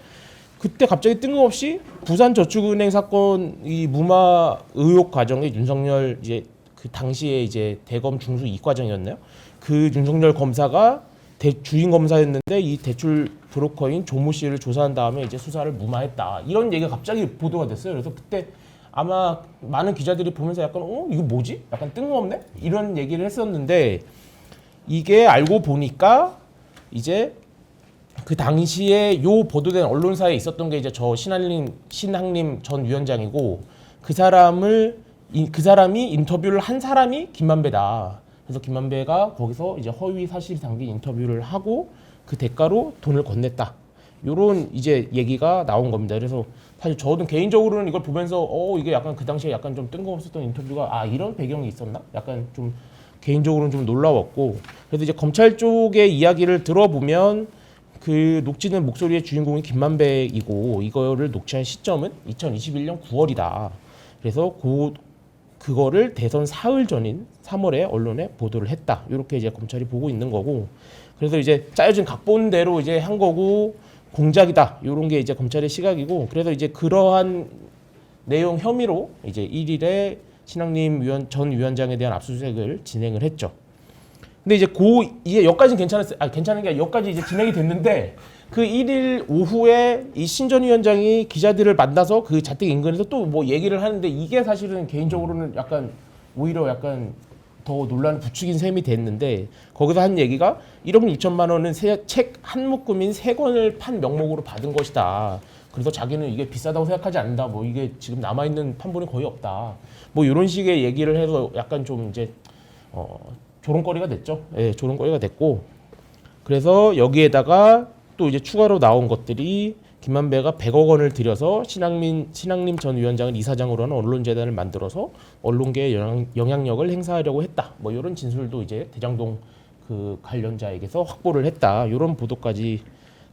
그때 갑자기 뜬금없이 부산저축은행 사건 이 무마 의혹 과정에 윤석열 이제 그 당시에 이제 대검 중수 이과장이었나요? 그 윤석열 검사가 주임 검사였는데 이 대출 브로커인 조모 씨를 조사한 다음에 이제 수사를 무마했다. 이런 얘기가 갑자기 보도가 됐어요. 그래서 그때 아마 많은 기자들이 보면서 약간 이거 뭐지? 약간 뜬금없네? 이런 얘기를 했었는데 이게 알고 보니까 이제 그 당시에 요 보도된 언론사에 있었던 게 이제 저 신학림 전 위원장이고 그 사람이 인터뷰를 한 사람이 김만배다. 그래서 김만배가 거기서 이제 허위 사실 담긴 인터뷰를 하고 그 대가로 돈을 건넸다. 요런 이제 얘기가 나온 겁니다. 그래서 사실 저도 개인적으로는 이걸 보면서 이게 약간 그 당시에 약간 좀 뜬금없었던 인터뷰가 이런 배경이 있었나? 약간 좀 개인적으로는 좀 놀라웠고 그래서 이제 검찰 쪽의 이야기를 들어보면 그 녹취된 목소리의 주인공이 김만배이고 이거를 녹취한 시점은 2021년 9월이다. 그래서 그거를 대선 사흘 전인 3월에 언론에 보도를 했다. 이렇게 이제 검찰이 보고 있는 거고 그래서 이제 짜여진 각본대로 이제 한 거고 공작이다. 이런 게 이제 검찰의 시각이고 그래서 이제 그러한 내용 혐의로 이제 1일에 신학림 전 위원장에 대한 압수수색을 진행을 했죠. 근데 이제 이게 여기까지는 괜찮았어요. 괜찮은 게 여기까지 이제 진행이 됐는데 그 1일 오후에 이 신 전 위원장이 기자들을 만나서 그 자택 인근에서 또 뭐 얘기를 하는데 이게 사실은 개인적으로는 약간 오히려 약간 더 논란을 부추긴 셈이 됐는데 거기서 한 얘기가 1억 6천만 원은 책 한 묶음인 3권을 판 명목으로 받은 것이다. 그래서 자기는 이게 비싸다고 생각하지 않는다. 뭐 이게 지금 남아있는 판본이 거의 없다. 뭐 이런 식의 얘기를 해서 약간 좀 이제 조롱거리가 됐죠. 예, 조롱거리가 됐고 그래서 여기에다가 또 이제 추가로 나온 것들이 김만배가 100억 원을 들여서 신학림 전 위원장을 이사장으로 하는 언론재단을 만들어서 언론계에 영향력을 행사하려고 했다. 뭐 이런 진술도 이제 대장동 그 관련자에게서 확보를 했다. 이런 보도까지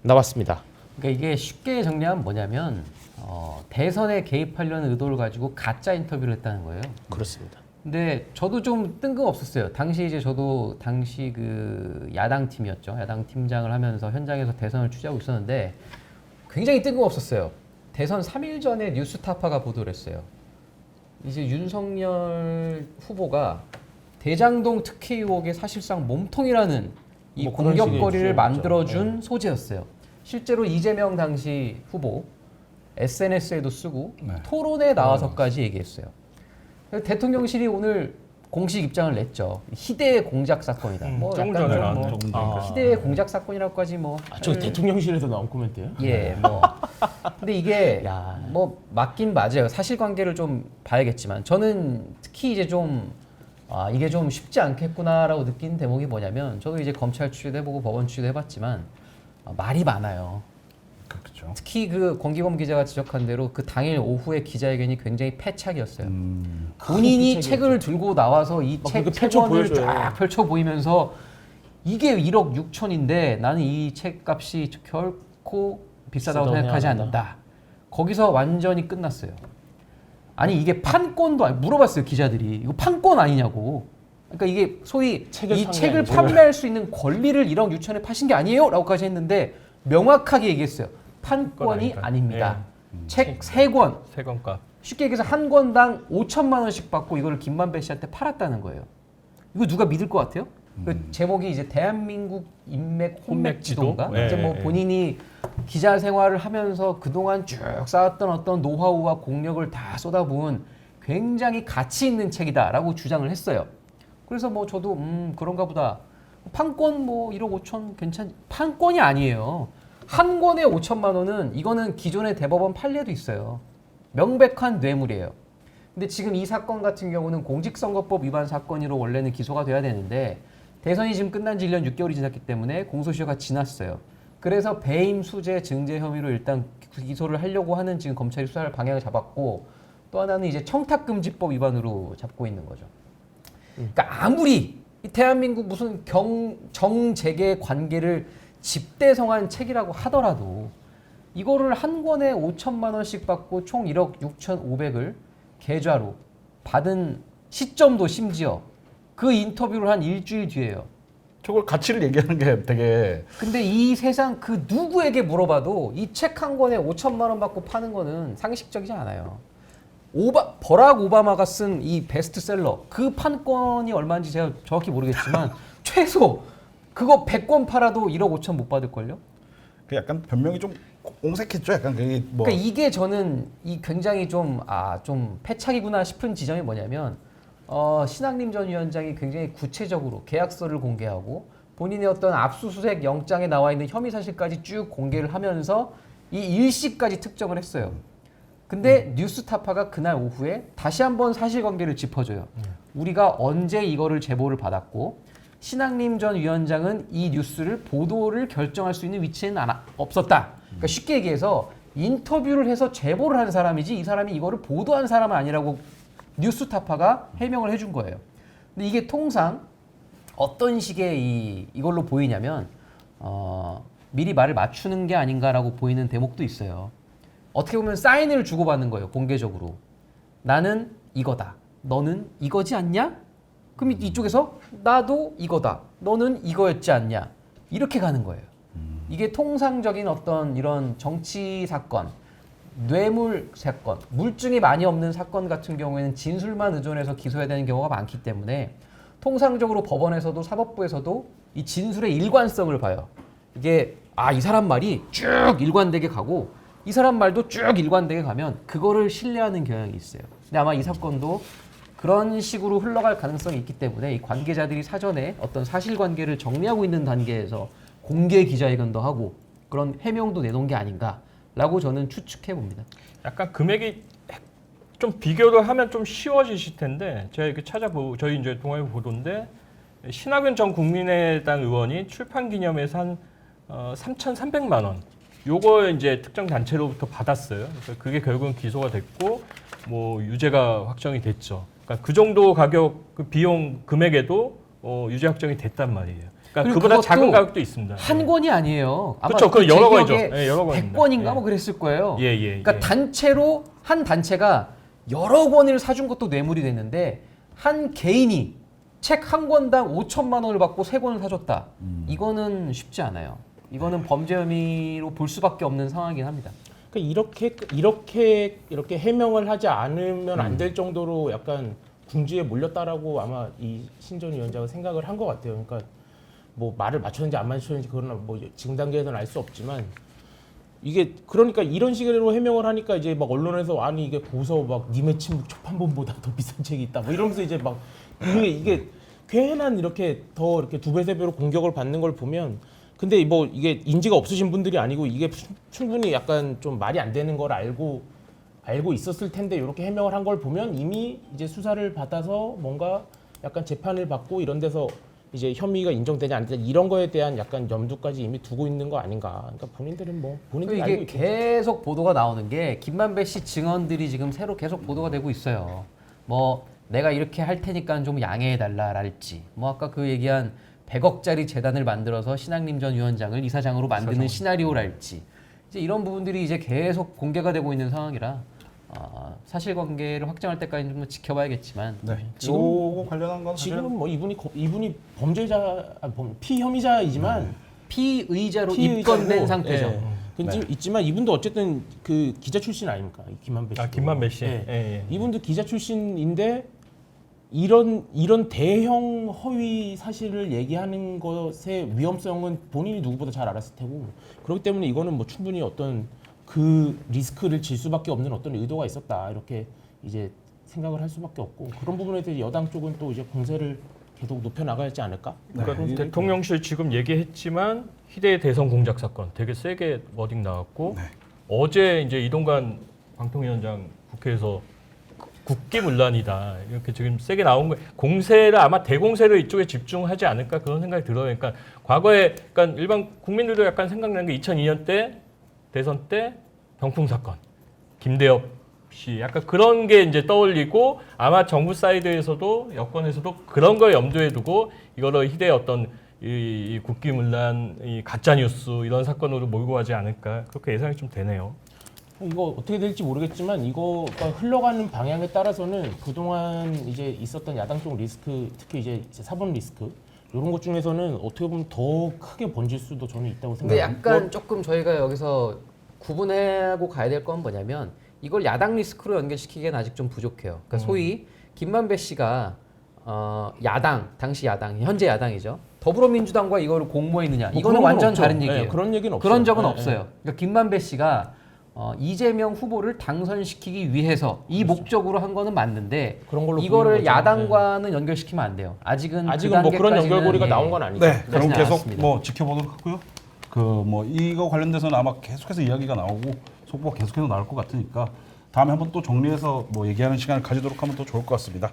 나왔습니다. 그러니까 이게 쉽게 정리하면 뭐냐면 대선에 개입하려는 의도를 가지고 가짜 인터뷰를 했다는 거예요. 그렇습니다. 근데 저도 좀 뜬금없었어요. 저도 당시 그 야당 팀이었죠. 야당 팀장을 하면서 현장에서 대선을 취재하고 있었는데 굉장히 뜬금없었어요. 대선 3일 전에 뉴스타파가 보도를 했어요. 이제 윤석열 후보가 대장동 특혜 의혹의 사실상 몸통이라는 이 뭐 그런 공격거리를 식의 만들어준 네. 소재였어요. 실제로 이재명 당시 후보 SNS에도 쓰고 토론에 나와서까지 얘기했어요. 대통령실이 오늘 공식 입장을 냈죠. 희대의 공작 사건이다. 뭐 조금 약간 전에 좀 나왔죠. 뭐 조금 전에. 희대의 공작 사건이라고까지 뭐. 저 대통령실에서 나온 코멘트예요? 예, 뭐. 근데 이게 야. 뭐 맞긴 맞아요. 사실관계를 좀 봐야겠지만 저는 특히 이제 좀 이게 좀 쉽지 않겠구나라고 느낀 대목이 뭐냐면 저도 이제 검찰 취재도 해보고 법원 취재도 해봤지만 말이 많아요. 그렇죠. 특히 그 권기범 기자가 지적한 대로 그 당일 오후에 기자회견이 굉장히 패착이었어요. 본인이 패착이었죠. 책을 들고 나와서 이 막 책 그렇게 펼쳐 책원을 보여줘요. 쫙 펼쳐 보이면서 이게 1억 6천인데 나는 이 책값이 결코 비싸다고 비싸다고 생각하지 생각한다. 않는다. 거기서 완전히 끝났어요. 아니 이게 판권도 물어봤어요 기자들이 이거 판권 아니냐고. 그러니까 이게 소위 책을 이 판게 책을 아니죠. 판매할 수 있는 권리를 1억 6천에 파신 게 아니에요?라고까지 했는데 명확하게 얘기했어요. 판권이 아니다. 아닙니다. 책 3권 세건값. 쉽게 얘기해서 한 권당 5천만 원씩 받고 이거를 김만배 씨한테 팔았다는 거예요. 이거 누가 믿을 것 같아요? 그 제목이 이제 대한민국 인맥 혼맥 지도인가? 혼맥 지도? 이제 뭐 예, 예. 본인이 기자 생활을 하면서 그동안 쭉 쌓았던 어떤 노하우와 공력을 다 쏟아부은 굉장히 가치 있는 책이다라고 주장을 했어요. 그래서 뭐 저도 그런가 보다. 판권 뭐 1억 5천 괜찮. 판권이 아니에요. 한 권에 5천만 원은 이거는 기존의 대법원 판례도 있어요. 명백한 뇌물이에요. 근데 지금 이 사건 같은 경우는 공직선거법 위반 사건으로 원래는 기소가 돼야 되는데 대선이 지금 끝난 지 1년 6개월이 지났기 때문에 공소시효가 지났어요. 그래서 배임 수재 증제 혐의로 일단 기소를 하려고 하는 지금 검찰이 수사를 방향을 잡았고 또 하나는 이제 청탁금지법 위반으로 잡고 있는 거죠. 그러니까 아무리 이 대한민국 무슨 정재계 관계를 집대성한 책이라고 하더라도 이거를 한 권에 5천만 원씩 받고 총 1억 6,500을 계좌로 받은 시점도 심지어 그 인터뷰를 한 일주일 뒤에요. 저걸 가치를 얘기하는 게 되게 근데 이 세상 그 누구에게 물어봐도 이 책 한 권에 5천만 원 받고 파는 거는 상식적이지 않아요. 버락 오바마가 쓴 이 베스트셀러 그 판권이 얼마인지 제가 정확히 모르겠지만 최소 그거 100권 팔아도 1억 5천 못 받을걸요? 그 약간 변명이 좀 옹색했죠. 약간 그게 뭐 그러니까 이게 저는 이 굉장히 좀 패착이구나 싶은 지점이 뭐냐면 신학림 전 위원장이 굉장히 구체적으로 계약서를 공개하고 본인의 어떤 압수수색 영장에 나와 있는 혐의 사실까지 쭉 공개를 하면서 이 일시까지 특정을 했어요. 근데 뉴스타파가 그날 오후에 다시 한번 사실관계를 짚어줘요. 우리가 언제 이거를 제보를 받았고 신학림 전 위원장은 이 뉴스를 보도를 결정할 수 있는 위치에는 없었다. 그러니까 쉽게 얘기해서 인터뷰를 해서 제보를 한 사람이지 이 사람이 이거를 보도한 사람은 아니라고 뉴스타파가 해명을 해준 거예요. 근데 이게 통상 어떤 식의 이걸로 보이냐면 미리 말을 맞추는 게 아닌가라고 보이는 대목도 있어요. 어떻게 보면 사인을 주고받는 거예요. 공개적으로. 나는 이거다. 너는 이거지 않냐? 그럼 이쪽에서 나도 이거다. 너는 이거였지 않냐? 이렇게 가는 거예요. 이게 통상적인 어떤 이런 정치 사건, 뇌물 사건, 물증이 많이 없는 사건 같은 경우에는 진술만 의존해서 기소해야 되는 경우가 많기 때문에 통상적으로 법원에서도 사법부에서도 이 진술의 일관성을 봐요. 이게 이 사람 말이 쭉 일관되게 가고 이 사람 말도 쭉 일관되게 가면 그거를 신뢰하는 경향이 있어요. 근데 아마 이 사건도 그런 식으로 흘러갈 가능성이 있기 때문에 이 관계자들이 사전에 어떤 사실관계를 정리하고 있는 단계에서 공개 기자회견도 하고 그런 해명도 내놓은 게 아닌가라고 저는 추측해 봅니다. 약간 금액이 좀 비교를 하면 좀 쉬워지실 텐데 제가 이렇게 저희 이제 동아일보 보도인데 신학연 전 국민의당 의원이 출판 기념회에서 한 3,300만 원 요거 이제 특정 단체로부터 받았어요. 그래서 그게 결국은 기소가 됐고 뭐 유죄가 확정이 됐죠. 그러니까 그 정도 가격 그 비용 금액에도 유죄 확정이 됐단 말이에요. 그러니까 그보다 그것도 작은 가격도 있습니다. 한 권이 아니에요. 아마 그렇죠. 그 여러 권이죠. 기억에 여러 권입니다. 100권인가 예. 뭐 그랬을 거예요. 그러니까 예. 단체로 한 단체가 여러 권을 사준 것도 뇌물이 됐는데 한 개인이 책 한 권당 5천만 원을 받고 3권을 사줬다. 이거는 쉽지 않아요. 이거는 범죄 혐의로 볼 수밖에 없는 상황이긴 합니다. 그러니까 이렇게 해명을 하지 않으면 안 될 정도로 약간 궁지에 몰렸다라고 아마 이 신전 위원장은 생각을 한 것 같아요. 그러니까 뭐 말을 맞췄는지 안 맞췄는지 그거는 뭐 지금 단계에서는 알 수 없지만 이게 그러니까 이런 식으로 해명을 하니까 이제 막 언론에서 아니 이게 보서 막 님의 침묵 초판본보다 더 비싼 책이 있다 뭐 이러면서 이제 막 이게 괜한 이렇게 더 이렇게 두 배 세 배로 공격을 받는 걸 보면 근데 뭐 이게 인지가 없으신 분들이 아니고 이게 충분히 약간 좀 말이 안 되는 걸 알고 있었을 텐데 이렇게 해명을 한 걸 보면 이미 이제 수사를 받아서 뭔가 약간 재판을 받고 이런 데서 이제 혐의가 인정되지 않는다 이런 거에 대한 약간 염두까지 이미 두고 있는 거 아닌가. 그러니까 본인들은 뭐 본인들이 알고 이게 있겠죠. 계속 보도가 나오는 게 김만배 씨 증언들이 지금 새로 계속 보도가 되고 있어요. 뭐 내가 이렇게 할 테니까 좀 양해해 달라랄지 뭐 아까 그 얘기한 100억짜리 재단을 만들어서 신학림 전 위원장을 이사장으로 만드는 시나리오랄지 이제 이런 부분들이 이제 계속 공개가 되고 있는 상황이라 사실관계를 확정할 때까지 좀 지켜봐야겠지만 네. 지금 요거 관련한 건 사실 지금은 뭐 이분이 범죄자 피혐의자이지만 피의자로 피의자고, 입건된 상태죠. 예. 근데 있지만 이분도 어쨌든 그 기자 출신 아닙니까? 이 김만배 씨. 김만배 씨. 예. 예. 이분도 기자 출신인데 이런 대형 허위 사실을 얘기하는 것의 위험성은 본인이 누구보다 잘 알았을 테고 그렇기 때문에 이거는 뭐 충분히 어떤 그 리스크를 질 수밖에 없는 어떤 의도가 있었다 이렇게 이제 생각을 할 수밖에 없고 그런 부분에 대해서 여당 쪽은 또 이제 공세를 계속 높여 나가야지 않을까? 그러니까 네. 대통령실 지금 얘기했지만 희대 대선 공작 사건 되게 세게 워딩 나왔고 네. 어제 이제 이동관 방통위원장 국회에서 국기문란이다 이렇게 지금 세게 나온 거 공세를 아마 대공세를 이쪽에 집중하지 않을까 그런 생각이 들어요. 그러니까 과거에 그러니까 일반 국민들도 약간 생각나는 게 2002년 때 대선 때 병풍 사건 김대엽 씨 약간 그런 게 이제 떠올리고 아마 정부 사이드에서도 여권에서도 그런 걸 염두에 두고 이거를 희대의 어떤 이 국기문란, 이 가짜 뉴스 이런 사건으로 몰고 가지 않을까 그렇게 예상이 좀 되네요. 이거 어떻게 될지 모르겠지만 이거가 흘러가는 방향에 따라서는 그동안 이제 있었던 야당 쪽 리스크 특히 이제 사법 리스크 이런 것 중에서는 어떻게 보면 더 크게 번질 수도 저는 있다고 근데 생각해요. 약간 조금 저희가 여기서 구분하고 가야 될 건 뭐냐면 이걸 야당 리스크로 연결시키기엔 아직 좀 부족해요. 그러니까 소위 김만배 씨가 당시 야당, 현재 야당이죠. 더불어민주당과 이거를 공모했느냐? 뭐 이거는 그런 건 완전 없죠. 다른 얘기예요. 네, 그런 얘기는 없어요. 그런 적은 네, 없어요. 그러니까 김만배 씨가 이재명 후보를 당선시키기 위해서 이 목적으로 한 거는 맞는데 그런 걸로 이거를 보이는 거죠. 야당과는 연결시키면 안 돼요. 아직은 뭐 그런 단계까지는, 연결고리가 예. 나온 건 아니죠. 네, 그럼 그렇지는 계속 않았습니다. 뭐 지켜보도록 하고요. 그 뭐 이거 관련돼서는 아마 계속해서 이야기가 나오고 속보가 계속해서 나올 것 같으니까 다음에 한번 또 정리해서 뭐 얘기하는 시간을 가지도록 하면 더 좋을 것 같습니다.